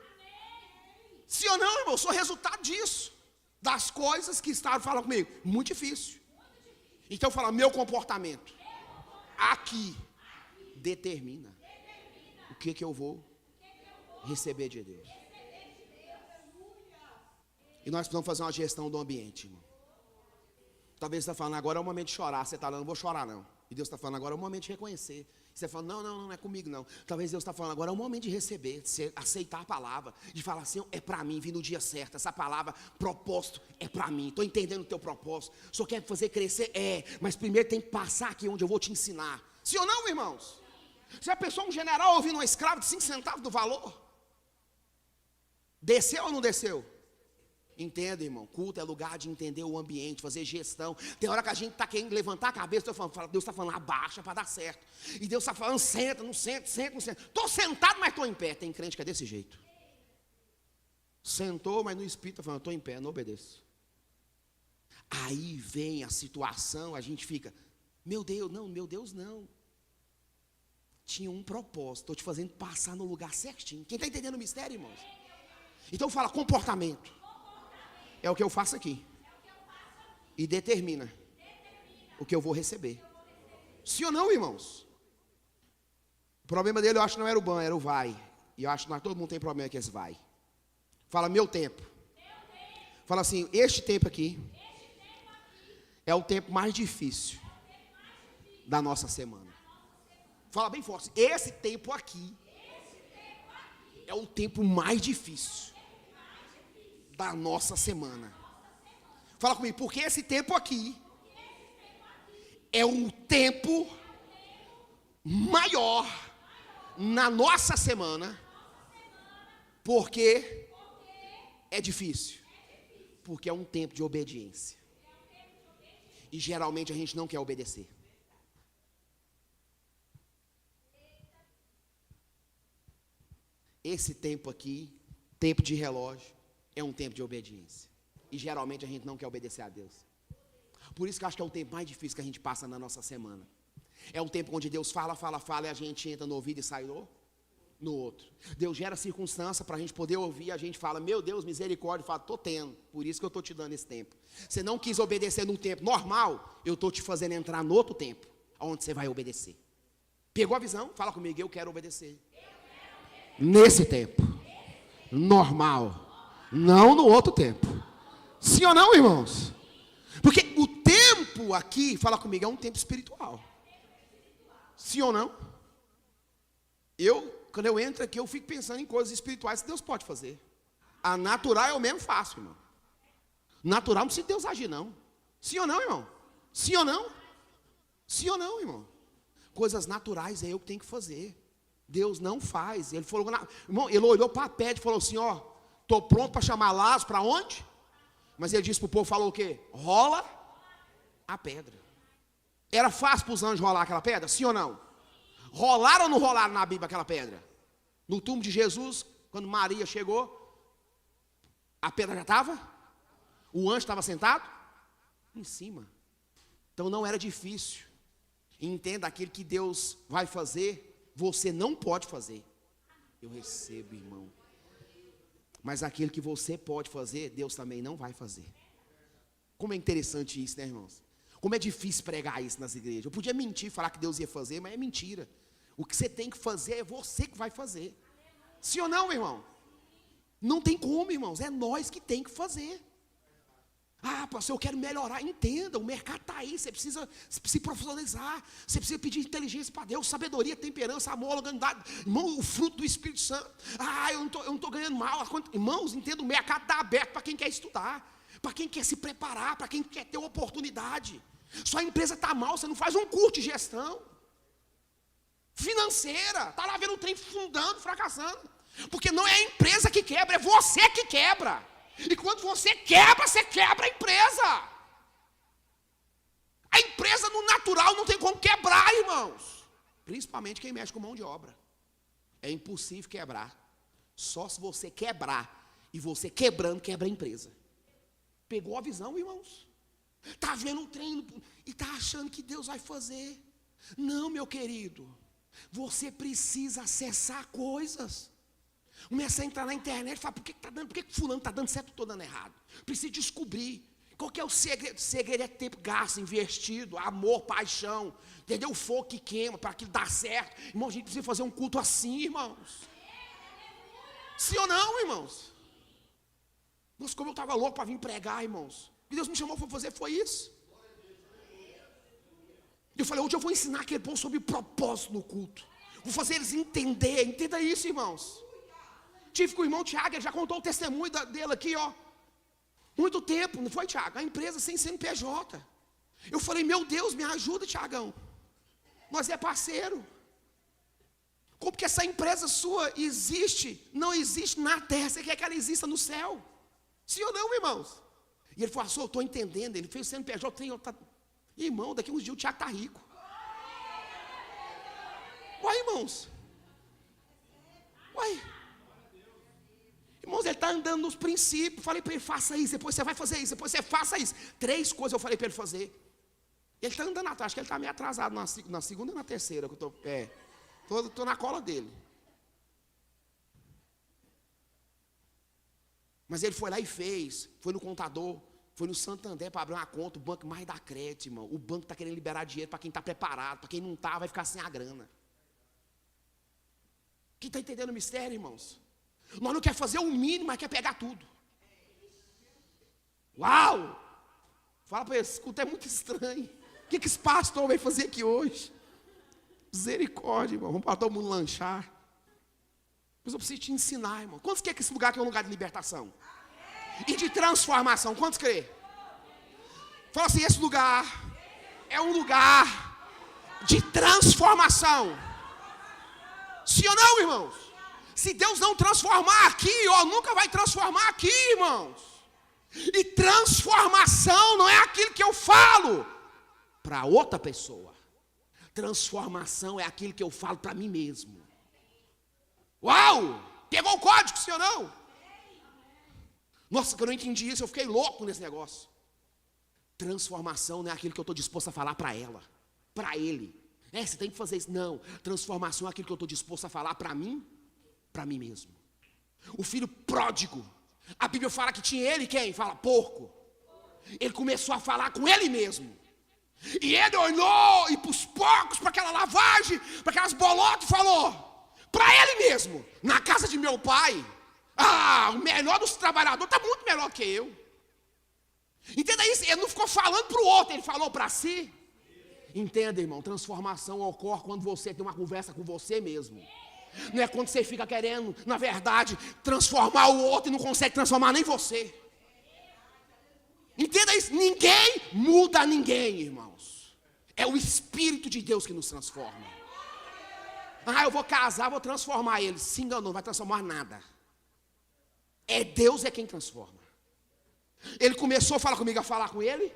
Sim ou não, irmão? Eu sou resultado disso. Das coisas que estavam falando comigo. Muito difícil. Então fala, meu comportamento aqui determina o que eu vou receber de Deus. E nós precisamos fazer uma gestão do ambiente, irmão. Talvez você está falando, agora é o momento de chorar. Você está falando, não vou chorar não. E Deus está falando, agora é o momento de reconhecer. E você fala, não é comigo não. Talvez Deus está falando, agora é o momento de receber, de aceitar a palavra. De falar assim, é para mim, vim no dia certo. Essa palavra, propósito, é para mim. Estou entendendo o teu propósito. Só quer fazer crescer? É. Mas primeiro tem que passar aqui onde eu vou te ensinar. Sim ou não, irmãos? Se a pessoa, um general, ouvindo um escravo de 5 centavos do valor, desceu ou não desceu? Entenda, irmão, culto é lugar de entender o ambiente, fazer gestão. Tem hora que a gente está querendo levantar a cabeça, Deus está falando, abaixa para dar certo. E Deus está falando, senta, não senta. Estou sentado, mas estou em pé. Tem crente que é desse jeito. Sentou, mas no espírito está falando, estou em pé, não obedeço. Aí vem a situação, a gente fica, meu Deus não. Tinha um propósito, estou te fazendo passar no lugar certinho. Quem está entendendo o mistério, irmãos? Então fala, comportamento. É o que eu faço aqui. E determina o que eu vou receber. Sim ou não, irmãos? O problema dele, eu acho, não era o ban, era o vai. E eu acho que todo mundo tem problema com esse vai. Fala, meu tempo. Fala assim, este tempo aqui é o tempo mais difícil da nossa semana. Fala bem forte, esse tempo aqui é o tempo mais difícil da nossa semana. Fala comigo, porque esse tempo aqui é um tempo maior na nossa semana, porque é difícil, porque é um tempo de obediência. E geralmente a gente não quer obedecer. Esse tempo aqui, tempo de relógio, é um tempo de obediência. E geralmente a gente não quer obedecer a Deus. Por isso que eu acho que é o tempo mais difícil que a gente passa na nossa semana. É um tempo onde Deus fala, e a gente entra no ouvido e sai no outro. Deus gera circunstância para a gente poder ouvir, a gente fala, meu Deus, misericórdia, fala, estou tendo, por isso que eu estou te dando esse tempo. Você não quis obedecer num tempo normal, eu estou te fazendo entrar no outro tempo, onde você vai obedecer. Pegou a visão? Fala comigo, eu quero obedecer. Nesse tempo, normal, não no outro tempo. Sim ou não, irmãos? Porque o tempo aqui, fala comigo, é um tempo espiritual. Sim ou não? Quando eu entro aqui, eu fico pensando em coisas espirituais que Deus pode fazer. A natural eu mesmo faço, irmão. Natural não precisa Deus agir, não. Sim ou não, irmão? Sim ou não? Sim ou não, irmão? Coisas naturais é eu que tenho que fazer. Deus não faz. Ele falou, irmão, ele olhou para a pedra e falou assim, ó, estou pronto para chamar Lázaro para onde? Mas ele disse para o povo, falou o quê? Rola a pedra. Era fácil para os anjos rolar aquela pedra? Sim ou não? Rolaram ou não rolaram na Bíblia aquela pedra? No túmulo de Jesus, quando Maria chegou, a pedra já estava? O anjo estava sentado? Em cima. Então não era difícil. Entenda, aquilo que Deus vai fazer, você não pode fazer. Eu recebo, irmão. Mas aquilo que você pode fazer, Deus também não vai fazer. Como é interessante isso, né, irmãos? Como é difícil pregar isso nas igrejas. Eu podia mentir, falar que Deus ia fazer, mas é mentira. O que você tem que fazer é você que vai fazer. Sim ou não, meu irmão? Não tem como, irmãos. É nós que tem que fazer. Ah, pastor, eu quero melhorar. Entenda, o mercado está aí. Você precisa se profissionalizar. Você precisa pedir inteligência para Deus, sabedoria, temperança, amor, organidade. Irmão, o fruto do Espírito Santo. Ah, eu não estou ganhando mal. Irmãos, entenda, o mercado está aberto para quem quer estudar, para quem quer se preparar, para quem quer ter oportunidade. Sua empresa está mal, você não faz um curso de gestão financeira. Está lá vendo o trem fundando, fracassando. Porque não é a empresa que quebra, é você que quebra. E quando você quebra a empresa. A empresa no natural não tem como quebrar, irmãos. Principalmente quem mexe com mão de obra. É impossível quebrar. Só se você quebrar. E você quebrando, quebra a empresa. Pegou a visão, irmãos? Está vendo um treino e está achando que Deus vai fazer. Não, meu querido. Você precisa acessar coisas. Começa a entrar na internet e fala, por que fulano está dando certo e estou dando errado? Precisa descobrir. Qual que é o segredo? O segredo é tempo gasto, investido, amor, paixão. Entendeu? O fogo que queima para aquilo dar certo. Irmão, a gente precisa fazer um culto assim, irmãos. Sim ou não, irmãos? Nossa, como eu estava louco para vir pregar, irmãos. O que Deus me chamou para fazer foi isso. Eu falei, hoje eu vou ensinar aquele povo sobre propósito no culto. Vou fazer eles entender. Entenda isso, irmãos. Tive com o irmão Tiago, ele já contou o testemunho dele aqui, ó. Muito tempo, não foi, Tiago? A empresa sem CNPJ. Eu falei, meu Deus, me ajuda, Tiagão. Nós é parceiro. Como que essa empresa sua existe? Não existe na terra, você quer que ela exista no céu? Sim ou não, irmãos? E ele falou, eu estou entendendo. Ele fez o CNPJ, irmão, daqui uns dias o Tiago está rico. Uai, irmãos. Uai. Irmãos, ele está andando nos princípios. Falei para ele, faça isso, depois você vai fazer isso, depois você faça isso. 3 coisas eu falei para ele fazer. Ele está andando atrás, acho que ele está meio atrasado na segunda e na terceira. Que eu estou na cola dele. Mas ele foi lá e fez. Foi no contador, foi no Santander para abrir uma conta. O banco mais dá crédito, irmão. O banco está querendo liberar dinheiro para quem está preparado. Para quem não está, vai ficar sem a grana. Quem está entendendo o mistério, irmãos? Nós não quer fazer o mínimo, mas quer pegar tudo. Uau! Fala para ele, escuta, é muito estranho. O que esse pastor vai fazer aqui hoje? Misericórdia, irmão. Vamos para todo mundo lanchar. Mas eu preciso te ensinar, irmão. Quantos querem que esse lugar aqui é um lugar de libertação? E de transformação? Quantos crê? Fala assim, esse lugar é um lugar de transformação. Sim ou não, irmãos? Se Deus não transformar aqui, ó, nunca vai transformar aqui, irmãos. E transformação não é aquilo que eu falo para outra pessoa. Transformação é aquilo que eu falo para mim mesmo. Uau! Pegou o código, sim ou não? Nossa, que eu não entendi isso, eu fiquei louco nesse negócio. Transformação não é aquilo que eu estou disposto a falar para ela, para ele. Você tem que fazer isso. Não, transformação é aquilo que eu estou disposto a falar para mim mesmo. O filho pródigo, a Bíblia fala que tinha ele quem? Fala, porco. Ele começou a falar com ele mesmo. E ele olhou e para os porcos, para aquela lavagem, para aquelas bolotas, e falou, para ele mesmo, na casa de meu pai, o melhor dos trabalhadores está muito melhor que eu. Entenda isso, ele não ficou falando para o outro, ele falou para si. Entenda, irmão, transformação ocorre quando você tem uma conversa com você mesmo. Não é quando você fica querendo, na verdade, transformar o outro e não consegue transformar nem você. Entenda isso, ninguém muda ninguém, irmãos. É o Espírito de Deus que nos transforma. Eu vou casar, vou transformar ele. Se enganou, não vai transformar nada. Deus é quem transforma. Ele começou a falar comigo, a falar com ele.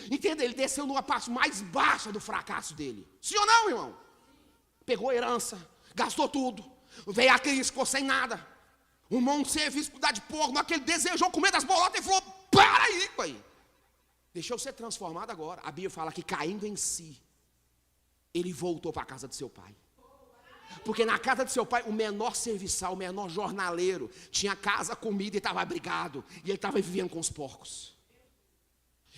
Entenda, ele desceu numa parte mais baixa do fracasso dele. Sim ou não, irmão? Pegou a herança, gastou tudo. Veio a crise, ficou sem nada. Um monte de serviço, cuidar de porco. Na hora que ele desejou comer das bolotas, ele falou, para aí, pai. Deixa eu ser transformado agora. A Bíblia fala que caindo em si, ele voltou para a casa de seu pai. Porque na casa de seu pai, o menor serviçal, o menor jornaleiro, tinha casa, comida e estava abrigado. E ele estava vivendo com os porcos.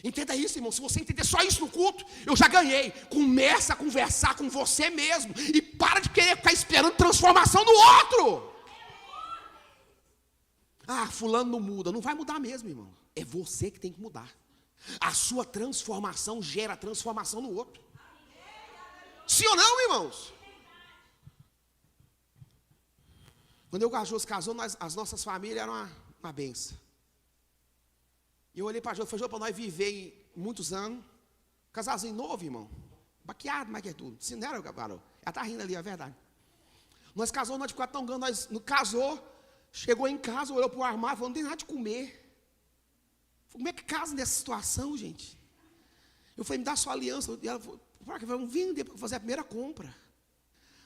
Entenda isso, irmão. Se você entender só isso no culto, eu já ganhei. Começa a conversar com você mesmo. E para de querer ficar esperando transformação no outro. Fulano não muda. Não vai mudar mesmo, irmão. É você que tem que mudar. A sua transformação gera transformação no outro. Sim ou não, irmãos? Quando eu e o Jô se casou, as nossas famílias eram uma benção. E eu olhei para a Jô e falei, para nós viver muitos anos, casalzinho novo, irmão, baqueado, mas que é tudo. Se não era, varão, ela está rindo ali, é verdade. Nós casou, nós ficamos tão ganhando, nós casou, chegou em casa, olhou para o armário, falou, não tem nada de comer. Falei, como é que casa nessa situação, gente? Eu falei, me dá sua aliança. E ela falou, vamos vender para fazer a primeira compra.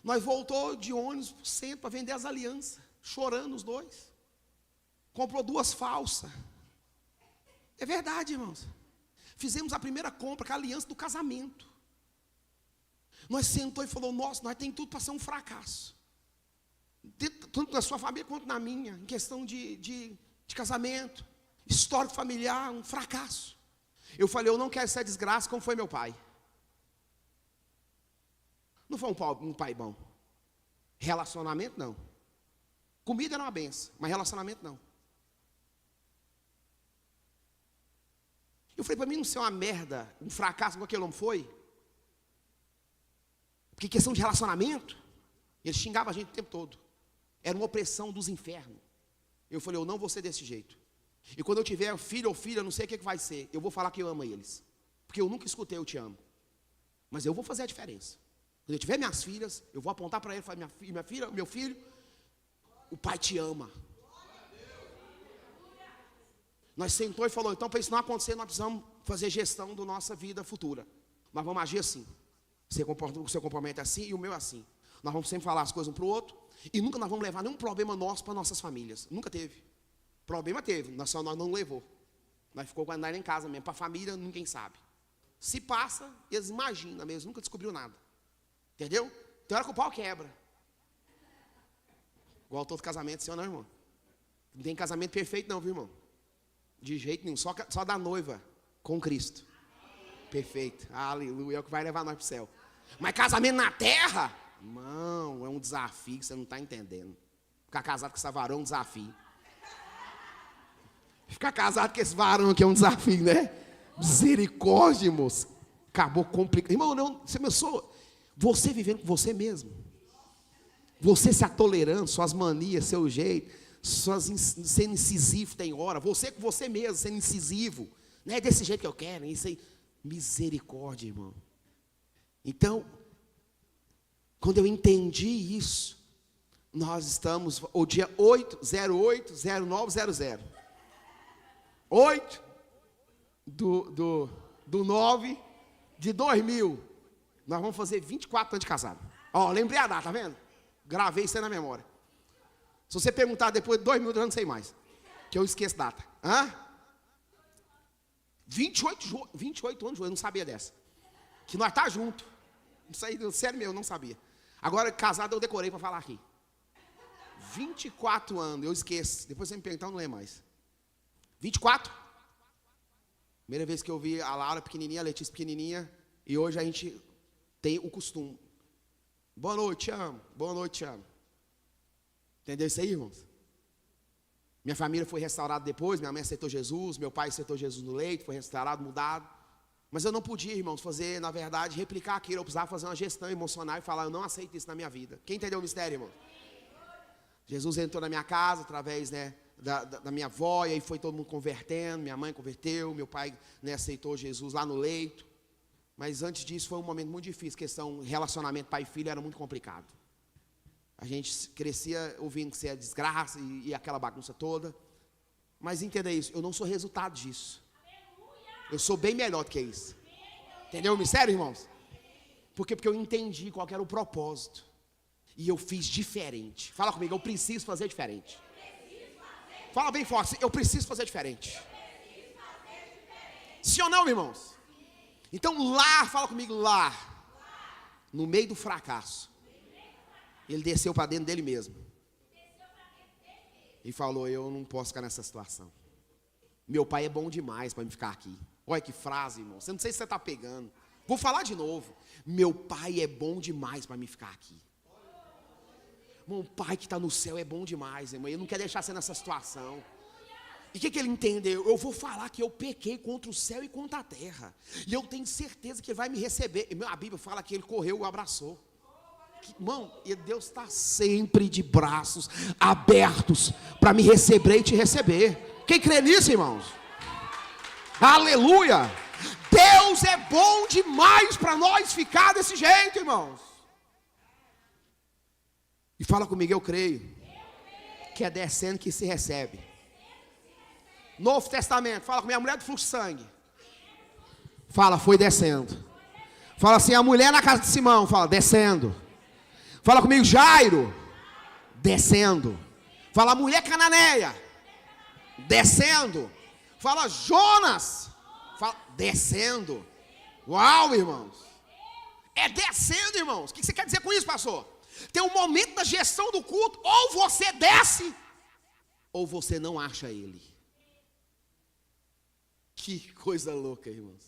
Nós voltou de ônibus para o centro para vender as alianças, chorando os dois. Comprou 2 falsas. É verdade, irmãos. Fizemos a primeira compra com a aliança do casamento. Nós sentou e falou, nossa, nós temos tudo para ser um fracasso. Tanto na sua família quanto na minha, em questão de casamento, histórico familiar, um fracasso. Eu falei, eu não quero essa desgraça como foi meu pai. Não foi um pai bom. Relacionamento, não. Comida era uma benção, mas relacionamento, não. Eu falei, para mim não ser uma merda, um fracasso como aquele homem foi. Porque questão de relacionamento, ele xingava a gente o tempo todo. Era uma opressão dos infernos. Eu falei, eu não vou ser desse jeito. E quando eu tiver filho ou filha, eu não sei o que vai ser. Eu vou falar que eu amo eles. Porque eu nunca escutei eu te amo. Mas eu vou fazer a diferença. Quando eu tiver minhas filhas, eu vou apontar para ele e falar, minha filha, meu filho, o pai te ama. Nós sentou e falou, então para isso não acontecer, nós precisamos fazer gestão da nossa vida futura. Nós vamos agir assim. O seu comportamento é assim e o meu é assim. Nós vamos sempre falar as coisas um para o outro. E nunca nós vamos levar nenhum problema nosso para nossas famílias. Nunca teve. Problema teve, nós não levou. Nós ficou guardando em casa mesmo. Para a família, ninguém sabe. Se passa, eles imaginam mesmo, nunca descobriu nada. Entendeu? Tem hora que o pau quebra. Igual todo casamento, sim ou não, irmão? Não tem casamento perfeito não, viu, irmão? De jeito nenhum, só da noiva com Cristo. Perfeito, aleluia, é o que vai levar nós para o céu. Mas casamento na terra, irmão, é um desafio que você não está entendendo. Ficar casado com esse varão é um desafio. Ficar casado com esse varão aqui é um desafio, né? Misericórdia, moço. Acabou complicado. Irmão, não, você pensou, você vivendo com você mesmo. Você se atolerando, suas manias, seu jeito, sendo incisivo tem hora. Você com você mesmo, sendo incisivo. Não é desse jeito que eu quero, é isso aí. Misericórdia, irmão. Então, quando eu entendi isso, nós estamos, o dia 8/08/09/00. 8 do 9 de 2000. Nós vamos fazer 24 anos de casado. Ó, lembrei a data, tá vendo? Gravei isso aí na memória. Se você perguntar depois de 2000, eu não sei mais. Que eu esqueço data. 28 anos, eu não sabia dessa. Que nós tá junto. Isso aí, sério meu, eu não sabia. Agora, casado, eu decorei para falar aqui. 24 anos, eu esqueço. Depois você me perguntar, eu não lembro mais. 24? Primeira vez que eu vi a Laura pequenininha, a Letícia pequenininha. E hoje a gente tem o costume. Boa noite, te amo. Boa noite, te amo. Entendeu isso aí, irmãos? Minha família foi restaurada depois. Minha mãe aceitou Jesus. Meu pai aceitou Jesus no leito. Foi restaurado, mudado. Mas eu não podia, irmãos, fazer, na verdade, replicar aquilo. Eu precisava fazer uma gestão emocional e falar, eu não aceito isso na minha vida. Quem entendeu o mistério, irmão? Jesus entrou na minha casa através, né, da minha avó, e aí foi todo mundo convertendo. Minha mãe converteu, meu pai, né, aceitou Jesus lá no leito. Mas antes disso foi um momento muito difícil. Questão relacionamento pai e filho era muito complicado. A gente crescia ouvindo que você é desgraça e aquela bagunça toda. Mas entenda isso, eu não sou resultado disso. Eu sou bem melhor do que isso. Entendeu o mistério, irmãos? Por quê? Porque eu entendi qual era o propósito. E eu fiz diferente. Fala comigo, eu preciso fazer diferente. Fala bem forte, eu preciso fazer diferente. Sim ou não, irmãos? Então lá, fala comigo, lá, no meio do fracasso, ele desceu para dentro dele mesmo. E falou, eu não posso ficar nessa situação. Meu pai é bom demais para me ficar aqui. Olha que frase, irmão. Eu não sei se você está pegando. Vou falar de novo. Meu pai é bom demais para me ficar aqui. Irmão, o pai que está no céu é bom demais, irmão. Ele não quer deixar você nessa situação. E o que ele entendeu? Eu vou falar que eu pequei contra o céu e contra a terra. E eu tenho certeza que ele vai me receber. A Bíblia fala que ele correu e o abraçou. Irmão, e Deus está sempre de braços abertos para me receber e te receber. Quem crê nisso, irmãos? Aleluia! Deus é bom demais para nós ficar desse jeito, irmãos. E fala comigo, eu creio que é descendo que se recebe. Novo Testamento, fala comigo, a mulher do fluxo de sangue. Fala, foi descendo. Fala assim, a mulher na casa de Simão, fala, descendo. Fala comigo, Jairo, descendo. Fala, a mulher cananeia, descendo. Fala, Jonas, fala, descendo. Uau, irmãos. É descendo, irmãos. O que você quer dizer com isso, pastor? Tem um momento da gestão do culto, ou você desce, ou você não acha ele. Que coisa louca, irmãos.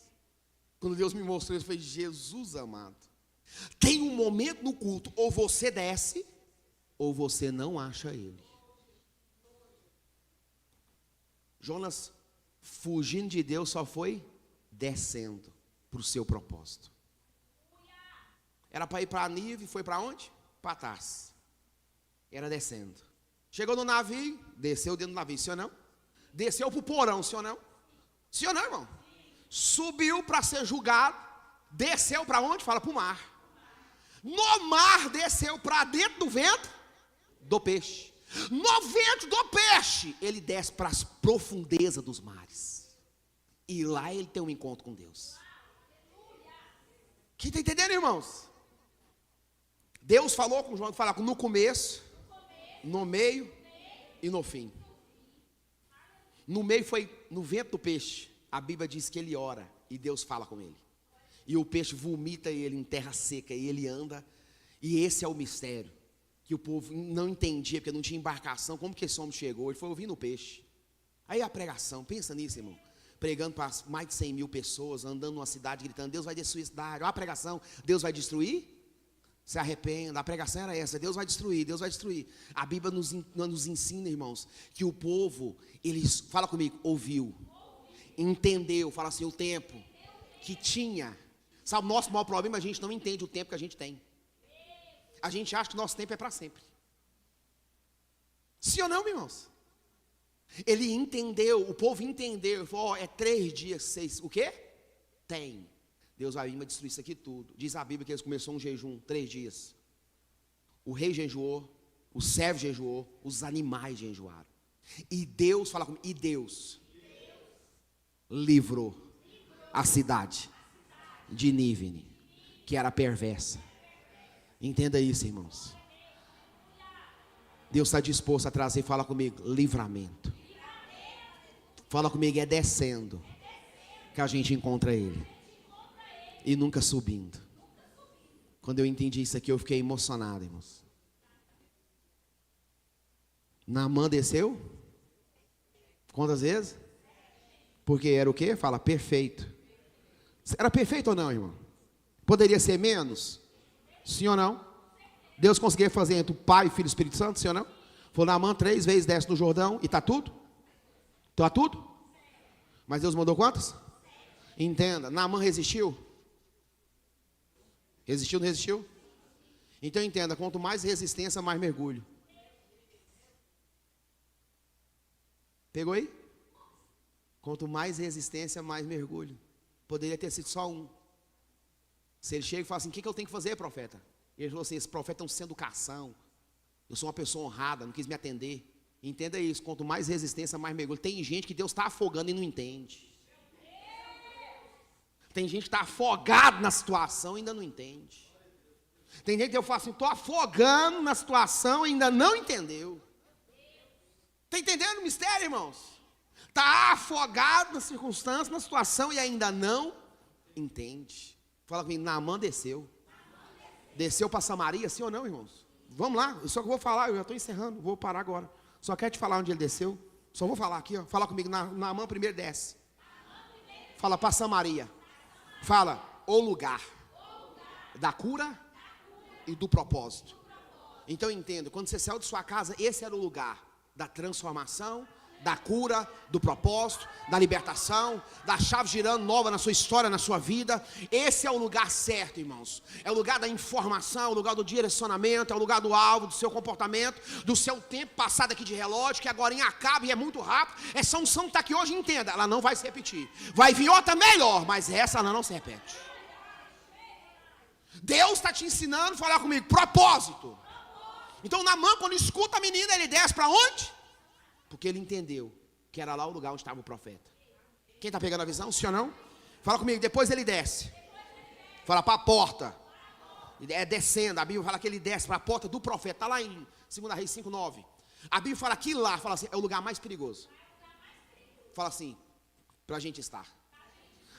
Quando Deus me mostrou isso, eu falei, Jesus amado. Tem um momento no culto, ou você desce, ou você não acha ele. Jonas, fugindo de Deus, só foi descendo para o seu propósito. Era para ir para Nínive, foi para onde? Para Tarsis. Era descendo. Chegou no navio, desceu dentro do navio, sim ou não? Desceu para o porão, sim ou não? Sim ou não, irmão? Subiu para ser julgado, desceu para onde? Fala para o mar. No mar desceu para dentro do ventre do peixe. No ventre do peixe, ele desce para as profundezas dos mares. E lá ele tem um encontro com Deus. Quem está entendendo, irmãos? Deus falou com João, fala no começo, no meio e no fim. No meio foi no ventre do peixe. A Bíblia diz que ele ora e Deus fala com ele. E o peixe vomita ele em terra seca e ele anda. E esse é o mistério. Que o povo não entendia, porque não tinha embarcação. Como que esse homem chegou? Ele foi ouvindo o peixe. Aí a pregação, pensa nisso, irmão. Pregando para mais de 100 mil pessoas, andando numa cidade, gritando, Deus vai destruir a cidade. Olha a pregação, Deus vai destruir Se arrependa. A pregação era essa: Deus vai destruir, Deus vai destruir. A Bíblia nos ensina, irmãos, que o povo, eles, fala comigo, ouviu, entendeu, fala assim, o tempo que tinha. Sabe, o nosso maior problema, a gente não entende o tempo que a gente tem. A gente acha que o nosso tempo é para sempre. Sim ou não, irmãos? Ele entendeu, o povo entendeu, falou, é 3 dias, 6, o quê? Tem. Deus vai vir e destruir isso aqui tudo. Diz a Bíblia que eles começaram um jejum, 3 dias. O rei jejuou, o servo jejuou, os animais jejuaram. E Deus, fala comigo, e Deus livrou a cidade de Nínive, que era perversa. Entenda isso, irmãos. Deus está disposto a trazer, fala comigo, livramento. Fala comigo, é descendo que a gente encontra Ele. E nunca subindo. Quando eu entendi isso aqui, eu fiquei emocionado, irmãos. Naamã desceu? Quantas vezes? Porque era o quê? Fala, perfeito. Era perfeito ou não, irmão? Poderia ser menos? Sim ou não? Deus conseguia fazer entre o Pai, o Filho e o Espírito Santo, sim ou não? Falou, Naamã 3 vezes desce no Jordão e está tudo? Está tudo? Mas Deus mandou quantas? Entenda, Naamã resistiu? Resistiu, não resistiu? Então entenda, quanto mais resistência, mais mergulho. Pegou aí? Quanto mais resistência, mais mergulho. Poderia ter sido só um. Se ele chega e fala assim, o que eu tenho que fazer, profeta? Ele falou assim, esse profeta é um sem educação. Eu sou uma pessoa honrada, não quis me atender. Entenda isso, quanto mais resistência, mais mergulho. Tem gente que Deus está afogando e não entende. Tem gente que está afogado na situação e ainda não entende. Tem gente que eu falo assim, estou afogando na situação e ainda não entendeu. Está entendendo o mistério, irmãos? Está afogado na circunstância, na situação e ainda não entende. Fala comigo, Naamã desceu. Desceu para Samaria, sim ou não, irmãos? Vamos lá, só que eu vou falar, eu já estou encerrando, vou parar agora. Só quero te falar onde ele desceu. Só vou falar aqui, ó. Fala comigo, Naamã primeiro desce. Fala para Samaria. Fala, o lugar da cura e do propósito. Então entenda, quando você saiu de sua casa, esse era o lugar da transformação, da cura, do propósito, da libertação, da chave girando nova na sua história, na sua vida. Esse é o lugar certo, irmãos. É o lugar da informação, é o lugar do direcionamento, é o lugar do alvo, do seu comportamento, do seu tempo passado aqui de relógio, que agora acaba e é muito rápido. Essa unção que está aqui hoje, entenda, ela não vai se repetir. Vai vir outra melhor, mas essa ela não se repete. Deus está te ensinando a falar comigo, propósito. Então Naamã, quando escuta a menina, ele desce para onde? Porque ele entendeu que era lá o lugar onde estava o profeta. Quem está pegando a visão? Sim ou não? Fala comigo, depois ele desce. Fala para a porta. É descendo, a Bíblia fala que ele desce para a porta do profeta. Está lá em 2 Reis 5:9. A Bíblia fala que lá, fala assim, é o lugar mais perigoso. Fala assim, para a gente estar.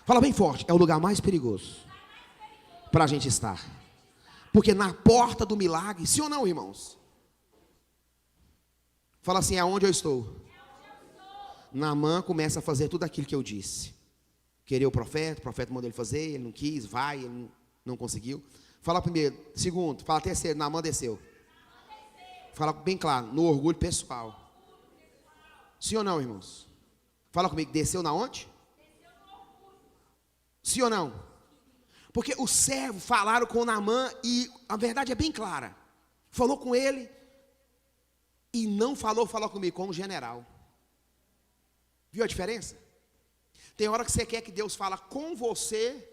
Fala bem forte, é o lugar mais perigoso para a gente estar. Porque na porta do milagre, sim ou não, irmãos? Fala assim, é onde eu estou. Naamã começa a fazer tudo aquilo que eu disse. Querer o profeta mandou ele fazer, ele não quis, ele não conseguiu. Fala primeiro, segundo, fala terceiro, Naamã desceu. Fala bem claro, no orgulho pessoal. Sim ou não, irmãos? Fala comigo, desceu na onde? Sim ou não? Porque os servos falaram com Naamã e a verdade é bem clara. Falou com ele e não falou comigo, com o general. Viu a diferença? Tem hora que você quer que Deus fale com você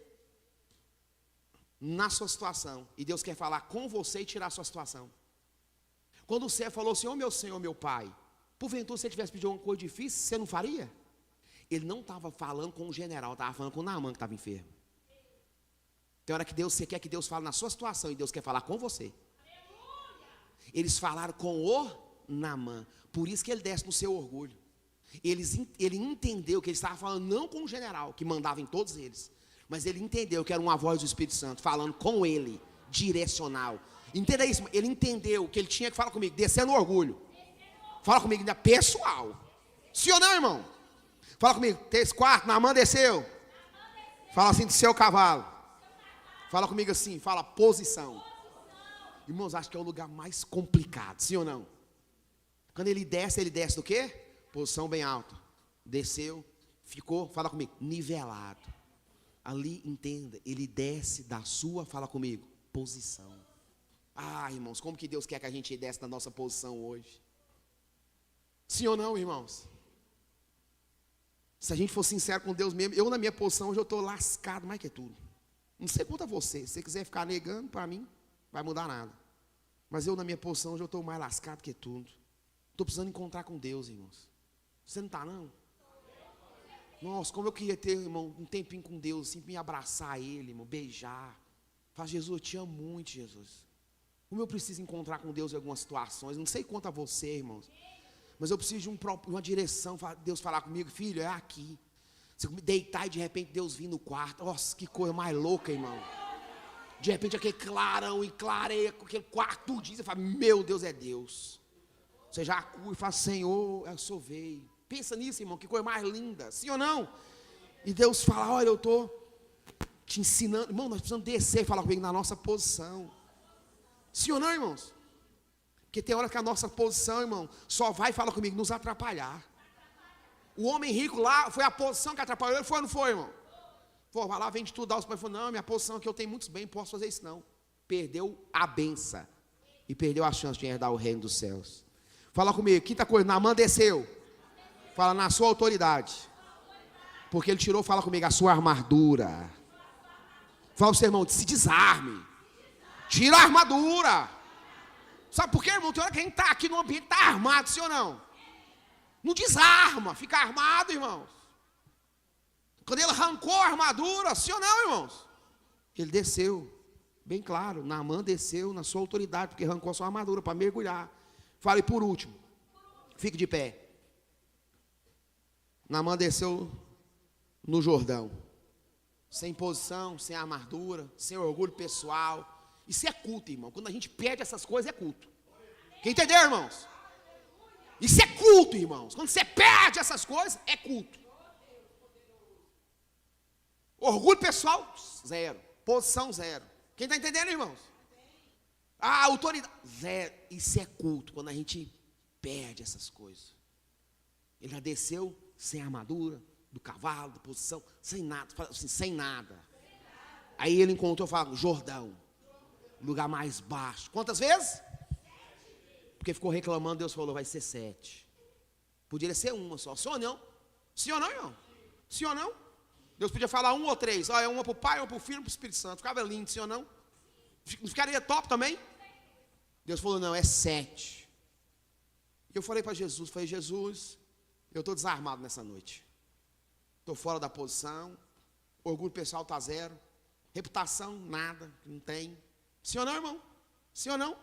na sua situação. E Deus quer falar com você e tirar a sua situação. Quando o servo falou assim, meu Senhor, meu Pai, porventura se você tivesse pedido uma coisa difícil, você não faria? Ele não estava falando com o general, estava falando com o Naamã que estava enfermo. Tem hora que você quer que Deus fale na sua situação e Deus quer falar com você. Eles falaram com o Naamã, por isso que ele desce no seu orgulho. Ele entendeu que ele estava falando não com o general, que mandava em todos eles, mas ele entendeu que era uma voz do Espírito Santo, falando com ele, direcional. Entenda isso, ele entendeu que ele tinha que falar comigo, descer no orgulho. Fala comigo ainda pessoal. Sim ou não, irmão? Fala comigo, 3/4, Naamã desceu. Fala assim do seu cavalo. Fala comigo assim, fala posição. Irmãos, acho que é o lugar mais complicado, sim ou não? Quando ele desce do quê? Posição bem alta. Desceu, ficou, fala comigo, nivelado. Ali, entenda, ele desce da sua, fala comigo, posição. Ah, irmãos, como que Deus quer que a gente desce da nossa posição hoje? Sim ou não, irmãos? Se a gente for sincero com Deus mesmo, eu na minha posição hoje eu estou lascado mais que tudo. Não sei quanto a você, se você quiser ficar negando para mim, vai mudar nada. Mas eu na minha posição hoje eu estou mais lascado que tudo. Estou precisando encontrar com Deus, irmãos. Você não está não? Nossa, como eu queria ter, irmão, um tempinho com Deus, assim, me abraçar Ele, irmão, beijar. Falar, Jesus, eu te amo muito, Jesus. Como eu preciso encontrar com Deus em algumas situações, não sei quanto a você, irmãos. Mas eu preciso de uma direção, Deus falar comigo, filho, é aqui. Você me deitar e de repente Deus vir no quarto. Nossa, que coisa mais louca, irmão. De repente aquele clarão e clareia com aquele quarto dia. Você fala, meu Deus é Deus. Você já acuda e fala, Senhor, eu sou veio. Pensa nisso, irmão, que coisa mais linda. Sim ou não? E Deus fala, olha, eu estou te ensinando. Irmão, nós precisamos descer e falar comigo na nossa posição. Sim ou não, irmãos? Porque tem hora que a nossa posição, irmão, só vai, fala comigo, nos atrapalhar. O homem rico lá, foi a posição que atrapalhou ele, foi ou não foi, irmão? Pô, vai lá, vende tudo, dá os pães. Falou, não, minha posição aqui eu tenho muitos bens, não posso fazer isso não. Perdeu a benção. E perdeu a chance de herdar o reino dos céus. Fala comigo, quinta coisa, Naamã desceu. Fala na sua autoridade. Porque ele tirou, fala comigo, a sua armadura. Fala pro seu irmão, se desarme. Tira a armadura. Sabe por quê, irmão? Tem hora que a gente está aqui no ambiente, está armado, sim ou não? Não desarma, fica armado, irmãos. Quando ele arrancou a armadura, sim ou não, irmãos? Ele desceu, bem claro, Naamã desceu na sua autoridade, porque arrancou a sua armadura para mergulhar. Fale por último, fique de pé. Naamã desceu no Jordão, sem posição, sem armadura, sem orgulho pessoal. Isso é culto, irmão. Quando a gente perde essas coisas, é culto. Quem entendeu, irmãos? Isso é culto, irmãos. Quando você perde essas coisas, é culto. Orgulho pessoal, zero. Posição, zero. Quem está entendendo, irmãos? Ah, autoridade, zero. Isso é culto, quando a gente perde essas coisas. Ele já desceu sem armadura, do cavalo, da posição, sem nada. Assim, sem nada. Aí ele encontrou, fala, Jordão. Lugar mais baixo. Quantas vezes? Porque ficou reclamando, Deus falou, vai ser 7. Poderia ser uma só. Sim ou não? Sim ou não, irmão? Sim ou não? Deus podia falar 1 ou 3. Olha, uma para o Pai, uma para o Filho, uma para o Espírito Santo. Ficava lindo, sim ou não? Não ficaria top também? Deus falou, não, é 7. E eu falei para Jesus, Jesus, eu estou desarmado nessa noite. Estou fora da posição. Orgulho pessoal está zero. Reputação, nada, não tem. Sim ou não, irmão? Sim ou não?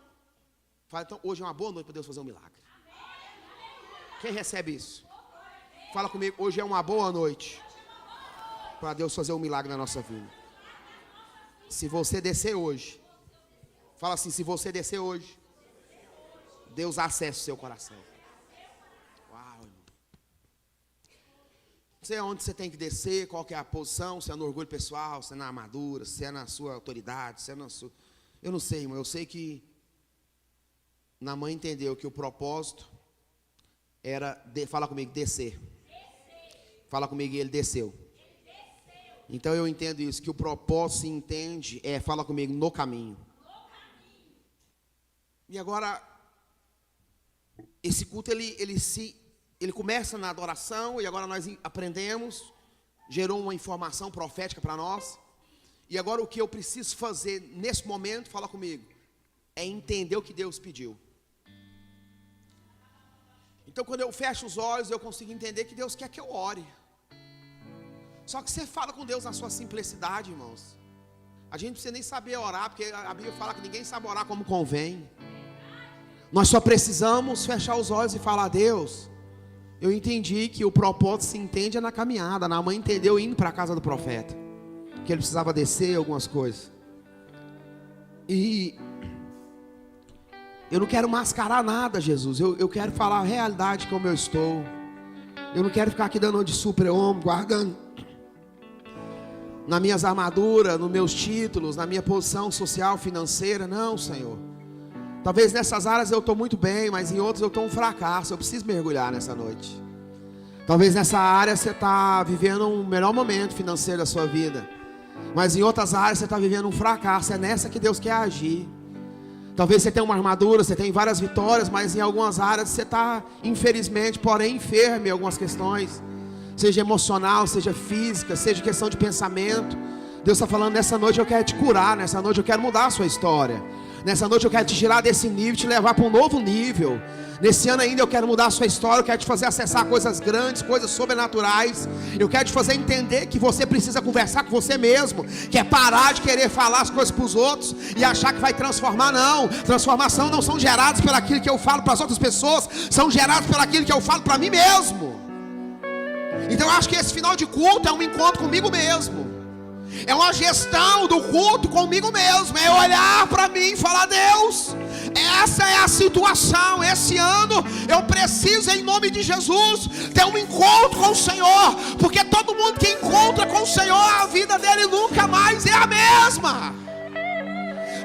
Fala, então, hoje é uma boa noite para Deus fazer um milagre. Quem recebe isso? Fala comigo, hoje é uma boa noite para Deus fazer um milagre na nossa vida. Se você descer hoje, fala assim, se você descer hoje, Deus acessa o seu coração. Uau, irmão. Não sei aonde você tem que descer, qual que é a posição, se é no orgulho pessoal, se é na armadura, se é na sua autoridade, se é na sua... Eu não sei, irmão, eu sei que Naamã entendeu que o propósito era, fala comigo, descer. Fala comigo, ele desceu. Então eu entendo isso, que o propósito se entende, fala comigo, no caminho. E agora, esse culto, ele começa na adoração, e agora nós aprendemos, gerou uma informação profética para nós. E agora o que eu preciso fazer nesse momento, fala comigo, é entender o que Deus pediu. Então quando eu fecho os olhos, eu consigo entender que Deus quer que eu ore. Só que você fala com Deus na sua simplicidade, irmãos. A gente não precisa nem saber orar, porque a Bíblia fala que ninguém sabe orar como convém. Nós só precisamos fechar os olhos e falar, Deus, eu entendi que o propósito se entende na caminhada. Naamã entendeu indo para a casa do profeta, que ele precisava descer algumas coisas. E eu não quero mascarar nada, Jesus. Eu quero falar a realidade como eu estou. Eu não quero ficar aqui dando de super-homem, guardando nas minhas armaduras, nos meus títulos, na minha posição social, financeira. Não, Senhor. Talvez nessas áreas eu estou muito bem, mas em outras eu estou um fracasso. Eu preciso mergulhar nessa noite. Talvez nessa área você está vivendo um melhor momento financeiro da sua vida, mas em outras áreas você está vivendo um fracasso. É nessa que Deus quer agir. Talvez você tenha uma armadura, você tem várias vitórias, mas em algumas áreas você está, infelizmente, porém enfermo em algumas questões, seja emocional, seja física, seja questão de pensamento. Deus está falando: nessa noite eu quero te curar, nessa noite eu quero mudar a sua história, nessa noite eu quero te tirar desse nível, te levar para um novo nível. Nesse ano ainda eu quero mudar a sua história, eu quero te fazer acessar coisas grandes, coisas sobrenaturais. Eu quero te fazer entender que você precisa conversar com você mesmo, que é parar de querer falar as coisas para os outros e achar que vai transformar. Não, transformação não são geradas por aquilo que eu falo para as outras pessoas, são geradas por aquilo que eu falo para mim mesmo. Então eu acho que esse final de culto é um encontro comigo mesmo, é uma gestão do culto comigo mesmo, é olhar para mim e falar: Deus, essa é a situação. Esse ano eu preciso, em nome de Jesus, ter um encontro com o Senhor, porque todo mundo que encontra com o Senhor, a vida dele nunca mais é a mesma.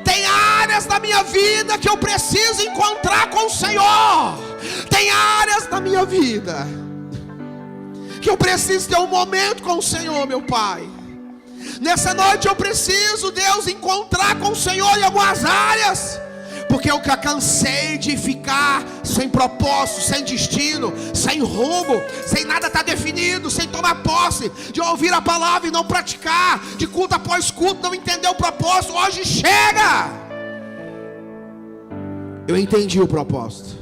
Tem áreas da minha vida que eu preciso encontrar com o Senhor, tem áreas da minha vida que eu preciso ter um momento com o Senhor, meu Pai. Nessa noite eu preciso, Deus, encontrar com o Senhor em algumas áreas, porque eu cansei de ficar sem propósito, sem destino, sem rumo, sem nada estar definido, sem tomar posse, de ouvir a palavra e não praticar, de culto após culto, não entender o propósito. Hoje chega! Eu entendi o propósito.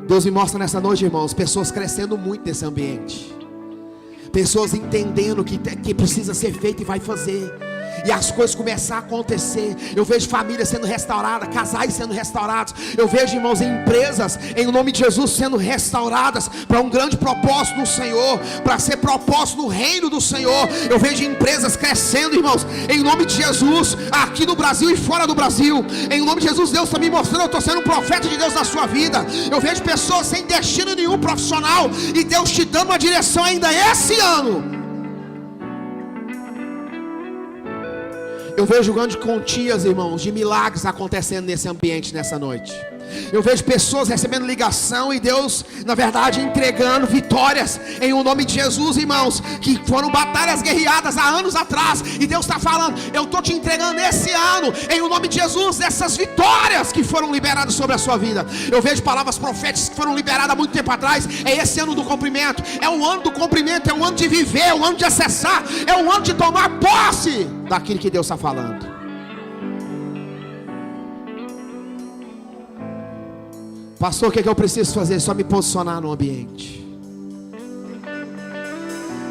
Deus me mostra nessa noite, irmãos, pessoas crescendo muito nesse ambiente, pessoas entendendo que precisa ser feito e vai fazer, e as coisas começar a acontecer. Eu vejo famílias sendo restauradas, casais sendo restaurados. Eu vejo, irmãos, empresas, em nome de Jesus, sendo restauradas para um grande propósito no Senhor, para ser propósito no reino do Senhor. Eu vejo empresas crescendo, irmãos, em nome de Jesus, aqui no Brasil e fora do Brasil. Em nome de Jesus, Deus está me mostrando, eu estou sendo um profeta de Deus na sua vida. Eu vejo pessoas sem destino nenhum profissional, e Deus te dando uma direção ainda esse ano. Eu vejo grandes quantias, irmãos, de milagres acontecendo nesse ambiente nessa noite. Eu vejo pessoas recebendo ligação e Deus, na verdade, entregando vitórias em o nome de Jesus, irmãos, que foram batalhas guerreadas há anos atrás, e Deus está falando: eu estou te entregando esse ano, em o nome de Jesus, essas vitórias que foram liberadas sobre a sua vida. Eu vejo palavras proféticas que foram liberadas há muito tempo atrás. É esse ano do cumprimento, é o ano do cumprimento, é o ano de viver, é o ano de acessar, é o ano de tomar posse daquilo que Deus está falando. Pastor, o que é que eu preciso fazer? Só me posicionar no ambiente.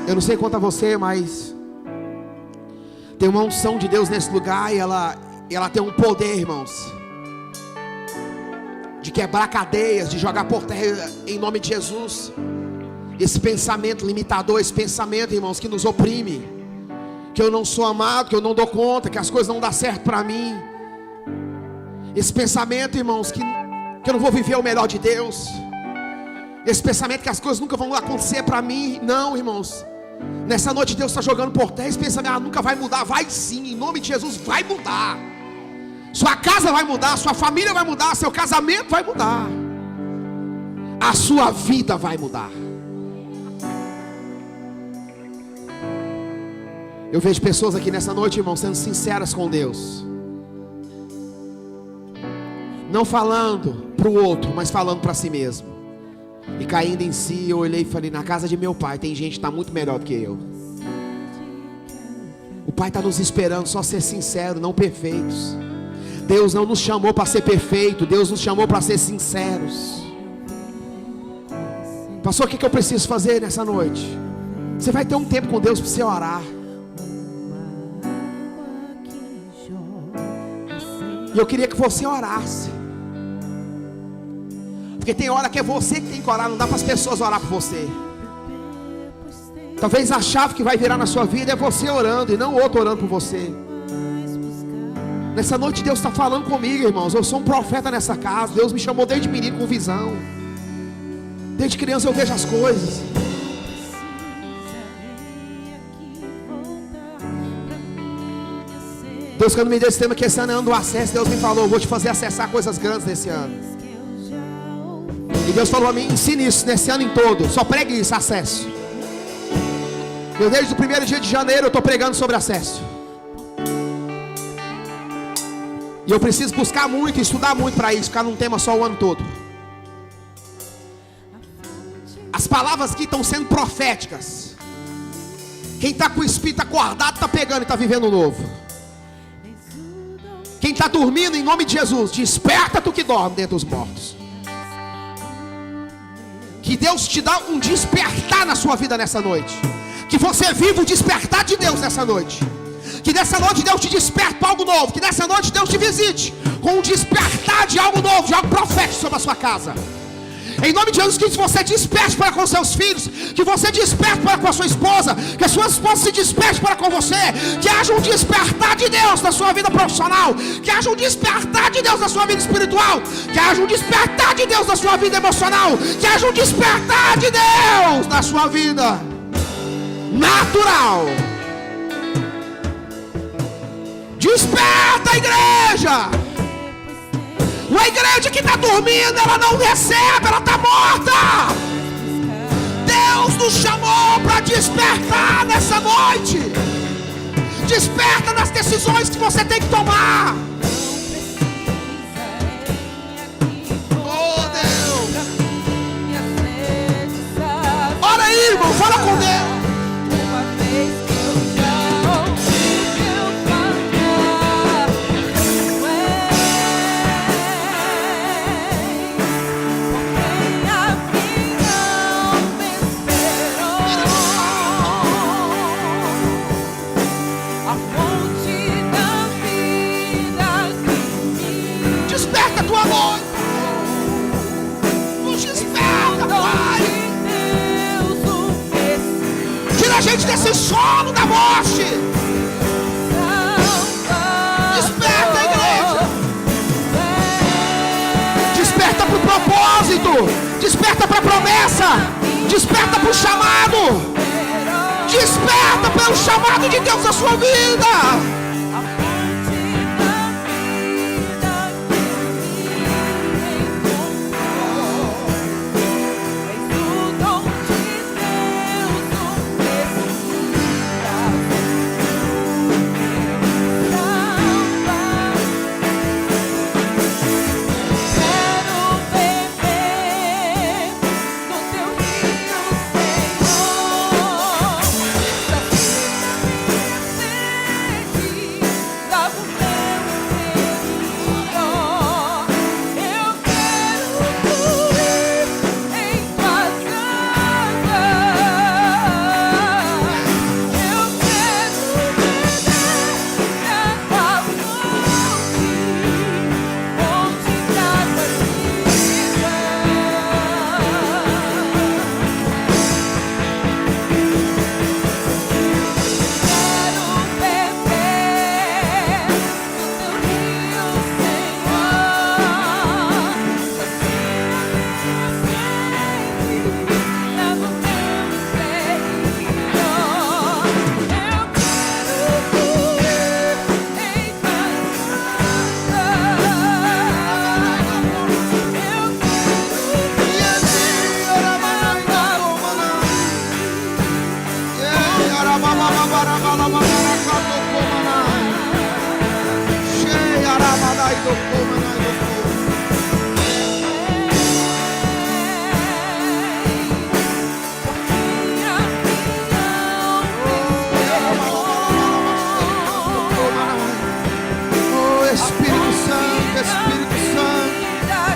Eu não sei quanto a você, mas tem uma unção de Deus nesse lugar, e ela tem um poder, irmãos, de quebrar cadeias, de jogar por terra em nome de Jesus. Esse pensamento limitador, esse pensamento, irmãos, que nos oprime, que eu não sou amado, que eu não dou conta, que as coisas não dão certo para mim. Esse pensamento, irmãos, que eu não vou viver o melhor de Deus. Esse pensamento que as coisas nunca vão acontecer para mim. Não, irmãos, nessa noite Deus está jogando por terra esse pensamento: nunca vai mudar. Vai sim, em nome de Jesus vai mudar. Sua casa vai mudar, sua família vai mudar, seu casamento vai mudar, a sua vida vai mudar. Eu vejo pessoas aqui nessa noite, irmãos, sendo sinceras com Deus, não falando para o outro, mas falando para si mesmo, e caindo em si. Eu olhei e falei: na casa de meu pai tem gente que está muito melhor do que eu. O pai está nos esperando, só ser sincero, não perfeitos. Deus não nos chamou para ser perfeito, Deus nos chamou para ser sinceros. Pastor, o que eu preciso fazer nessa noite? Você vai ter um tempo com Deus para você orar. E eu queria que você orasse, porque tem hora que é você que tem que orar, não dá para as pessoas orar por você. Talvez a chave que vai virar na sua vida é você orando, e não o outro orando por você. Nessa noite Deus está falando comigo, irmãos. Eu sou um profeta nessa casa. Deus me chamou desde menino com visão. Desde criança eu vejo as coisas. Deus, quando me deu esse tema que esse ano é ano do acesso, Deus me falou: eu vou te fazer acessar coisas grandes nesse ano. E Deus falou a mim: ensine isso nesse ano em todo. Só pregue isso, acesso. Eu desde o primeiro dia de janeiro eu estou pregando sobre acesso. E eu preciso buscar muito e estudar muito para isso, ficar num tema só o ano todo. As palavras aqui estão sendo proféticas. Quem está com o espírito acordado está pegando e está vivendo o novo. Quem está dormindo, em nome de Jesus, desperta tu que dorme dentro dos mortos. Que Deus te dá um despertar na sua vida nessa noite. Que você viva o despertar de Deus nessa noite. Que nessa noite Deus te desperte para algo novo. Que nessa noite Deus te visite com um despertar de algo novo, de algo profético sobre a sua casa. Em nome de Jesus, que você desperte para com seus filhos, que você desperte para com a sua esposa, que a sua esposa se desperte para com você, que haja um despertar de Deus na sua vida profissional, que haja um despertar de Deus na sua vida espiritual, que haja um despertar de Deus na sua vida emocional, que haja um despertar de Deus na sua vida natural. Desperta, igreja! Uma igreja que está dormindo, ela não recebe, ela está morta. Deus nos chamou para despertar nessa noite. Desperta nas decisões que você tem que tomar. Oh Deus. Ora aí, irmão, fala com Deus. Gente desse sono da morte. Desperta, igreja. Desperta para o propósito. Desperta para a promessa. Desperta para o chamado. Desperta pelo chamado de Deus na sua vida.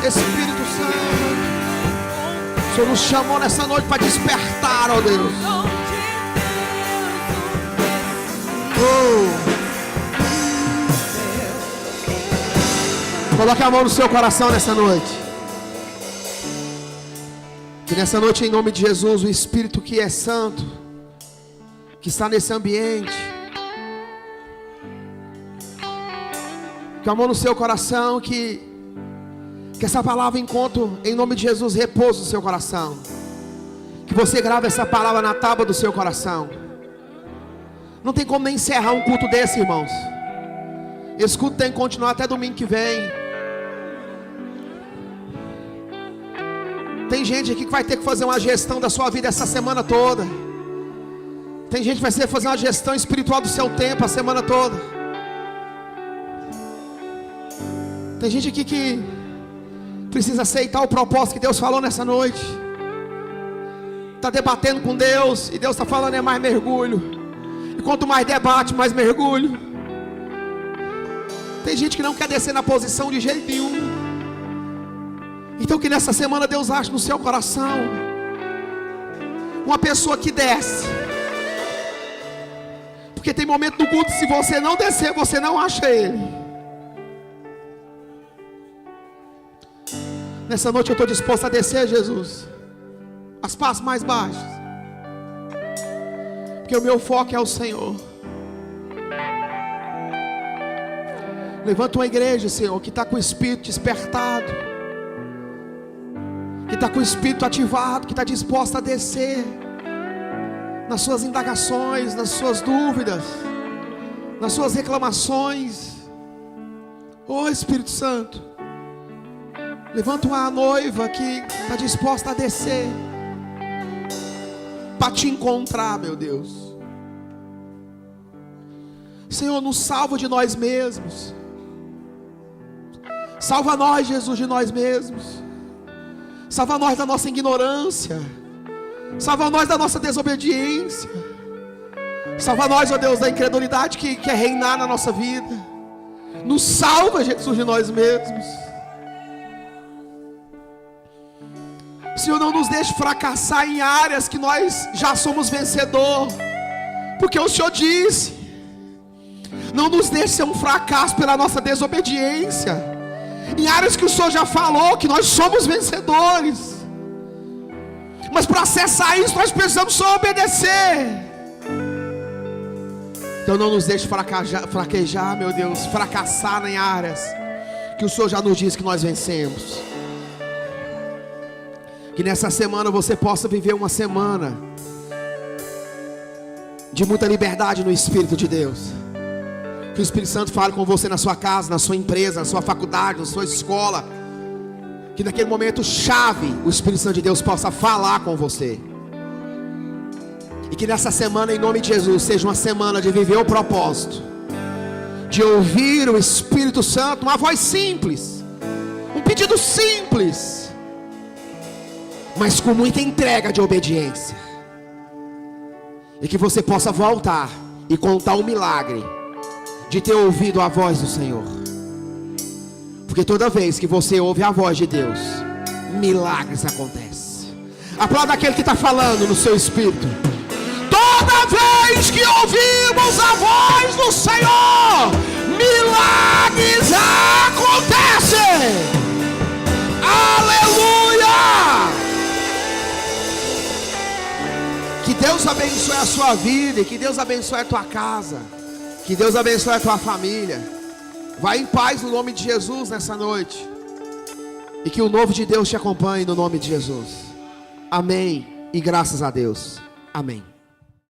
Espírito Santo, o Senhor nos chamou nessa noite para despertar, ó Deus. Coloque a mão no seu coração nessa noite. Que nessa noite, em nome de Jesus, o Espírito que é santo, que está nesse ambiente, que a mão no seu coração, que essa palavra encontre, em nome de Jesus, repouso no seu coração. Que você grave essa palavra na tábua do seu coração. Não tem como nem encerrar um culto desse, irmãos, Esse culto tem que continuar até domingo que vem. Tem gente aqui que vai ter que fazer uma gestão da sua vida essa semana toda. Tem gente que vai ter que fazer uma gestão espiritual do seu tempo a semana toda. Tem gente aqui que precisa aceitar o propósito que Deus falou nessa noite. Está debatendo com Deus, e Deus está falando é mais mergulho. E quanto mais debate, mais mergulho. Tem gente que não quer descer na posição de jeito nenhum. Então que nessa semana Deus ache no seu coração uma pessoa que desce. Porque tem momento do culto, se você não descer, você não acha Ele. Nessa noite eu estou disposto a descer, Jesus, as partes mais baixas, porque o meu foco é o Senhor. Levanta uma igreja, Senhor, que está com o espírito despertado, que está com o espírito ativado, que está disposta a descer nas suas indagações, nas suas dúvidas, nas suas reclamações. Oh Espírito Santo, levanta uma noiva que está disposta a descer para te encontrar, meu Deus. Senhor, nos salva de nós mesmos. Salva nós, Jesus, de nós mesmos. Salva nós da nossa ignorância. Salva nós da nossa desobediência. Salva nós, ó Deus, da incredulidade que quer reinar na nossa vida. Nos salva, Jesus, de nós mesmos. Senhor, não nos deixe fracassar em áreas que nós já somos vencedor, porque o Senhor disse. Não nos deixe ser um fracasso pela nossa desobediência em áreas que o Senhor já falou que nós somos vencedores. Mas para acessar isso nós precisamos só obedecer. Então não nos deixe fraquejar, meu Deus, fracassar em áreas que o Senhor já nos disse que nós vencemos. Que nessa semana você possa viver uma semana de muita liberdade no Espírito de Deus. Que o Espírito Santo fale com você na sua casa, na sua empresa, na sua faculdade, na sua escola. Que naquele momento chave o Espírito Santo de Deus possa falar com você. E que nessa semana, em nome de Jesus, seja uma semana de viver o propósito, de ouvir o Espírito Santo, uma voz simples, um pedido simples, mas com muita entrega de obediência. E que você possa voltar e contar o milagre de ter ouvido a voz do Senhor. Porque toda vez que você ouve a voz de Deus, milagres acontecem. Aplauda aquele que está falando no seu espírito. Toda vez que ouvimos a voz do Senhor, milagres acontecem. Aleluia! Que Deus abençoe a sua vida, e que Deus abençoe a tua casa, que Deus abençoe a tua família. Vai em paz no nome de Jesus nessa noite, e que o novo de Deus te acompanhe no nome de Jesus. Amém, e graças a Deus. Amém.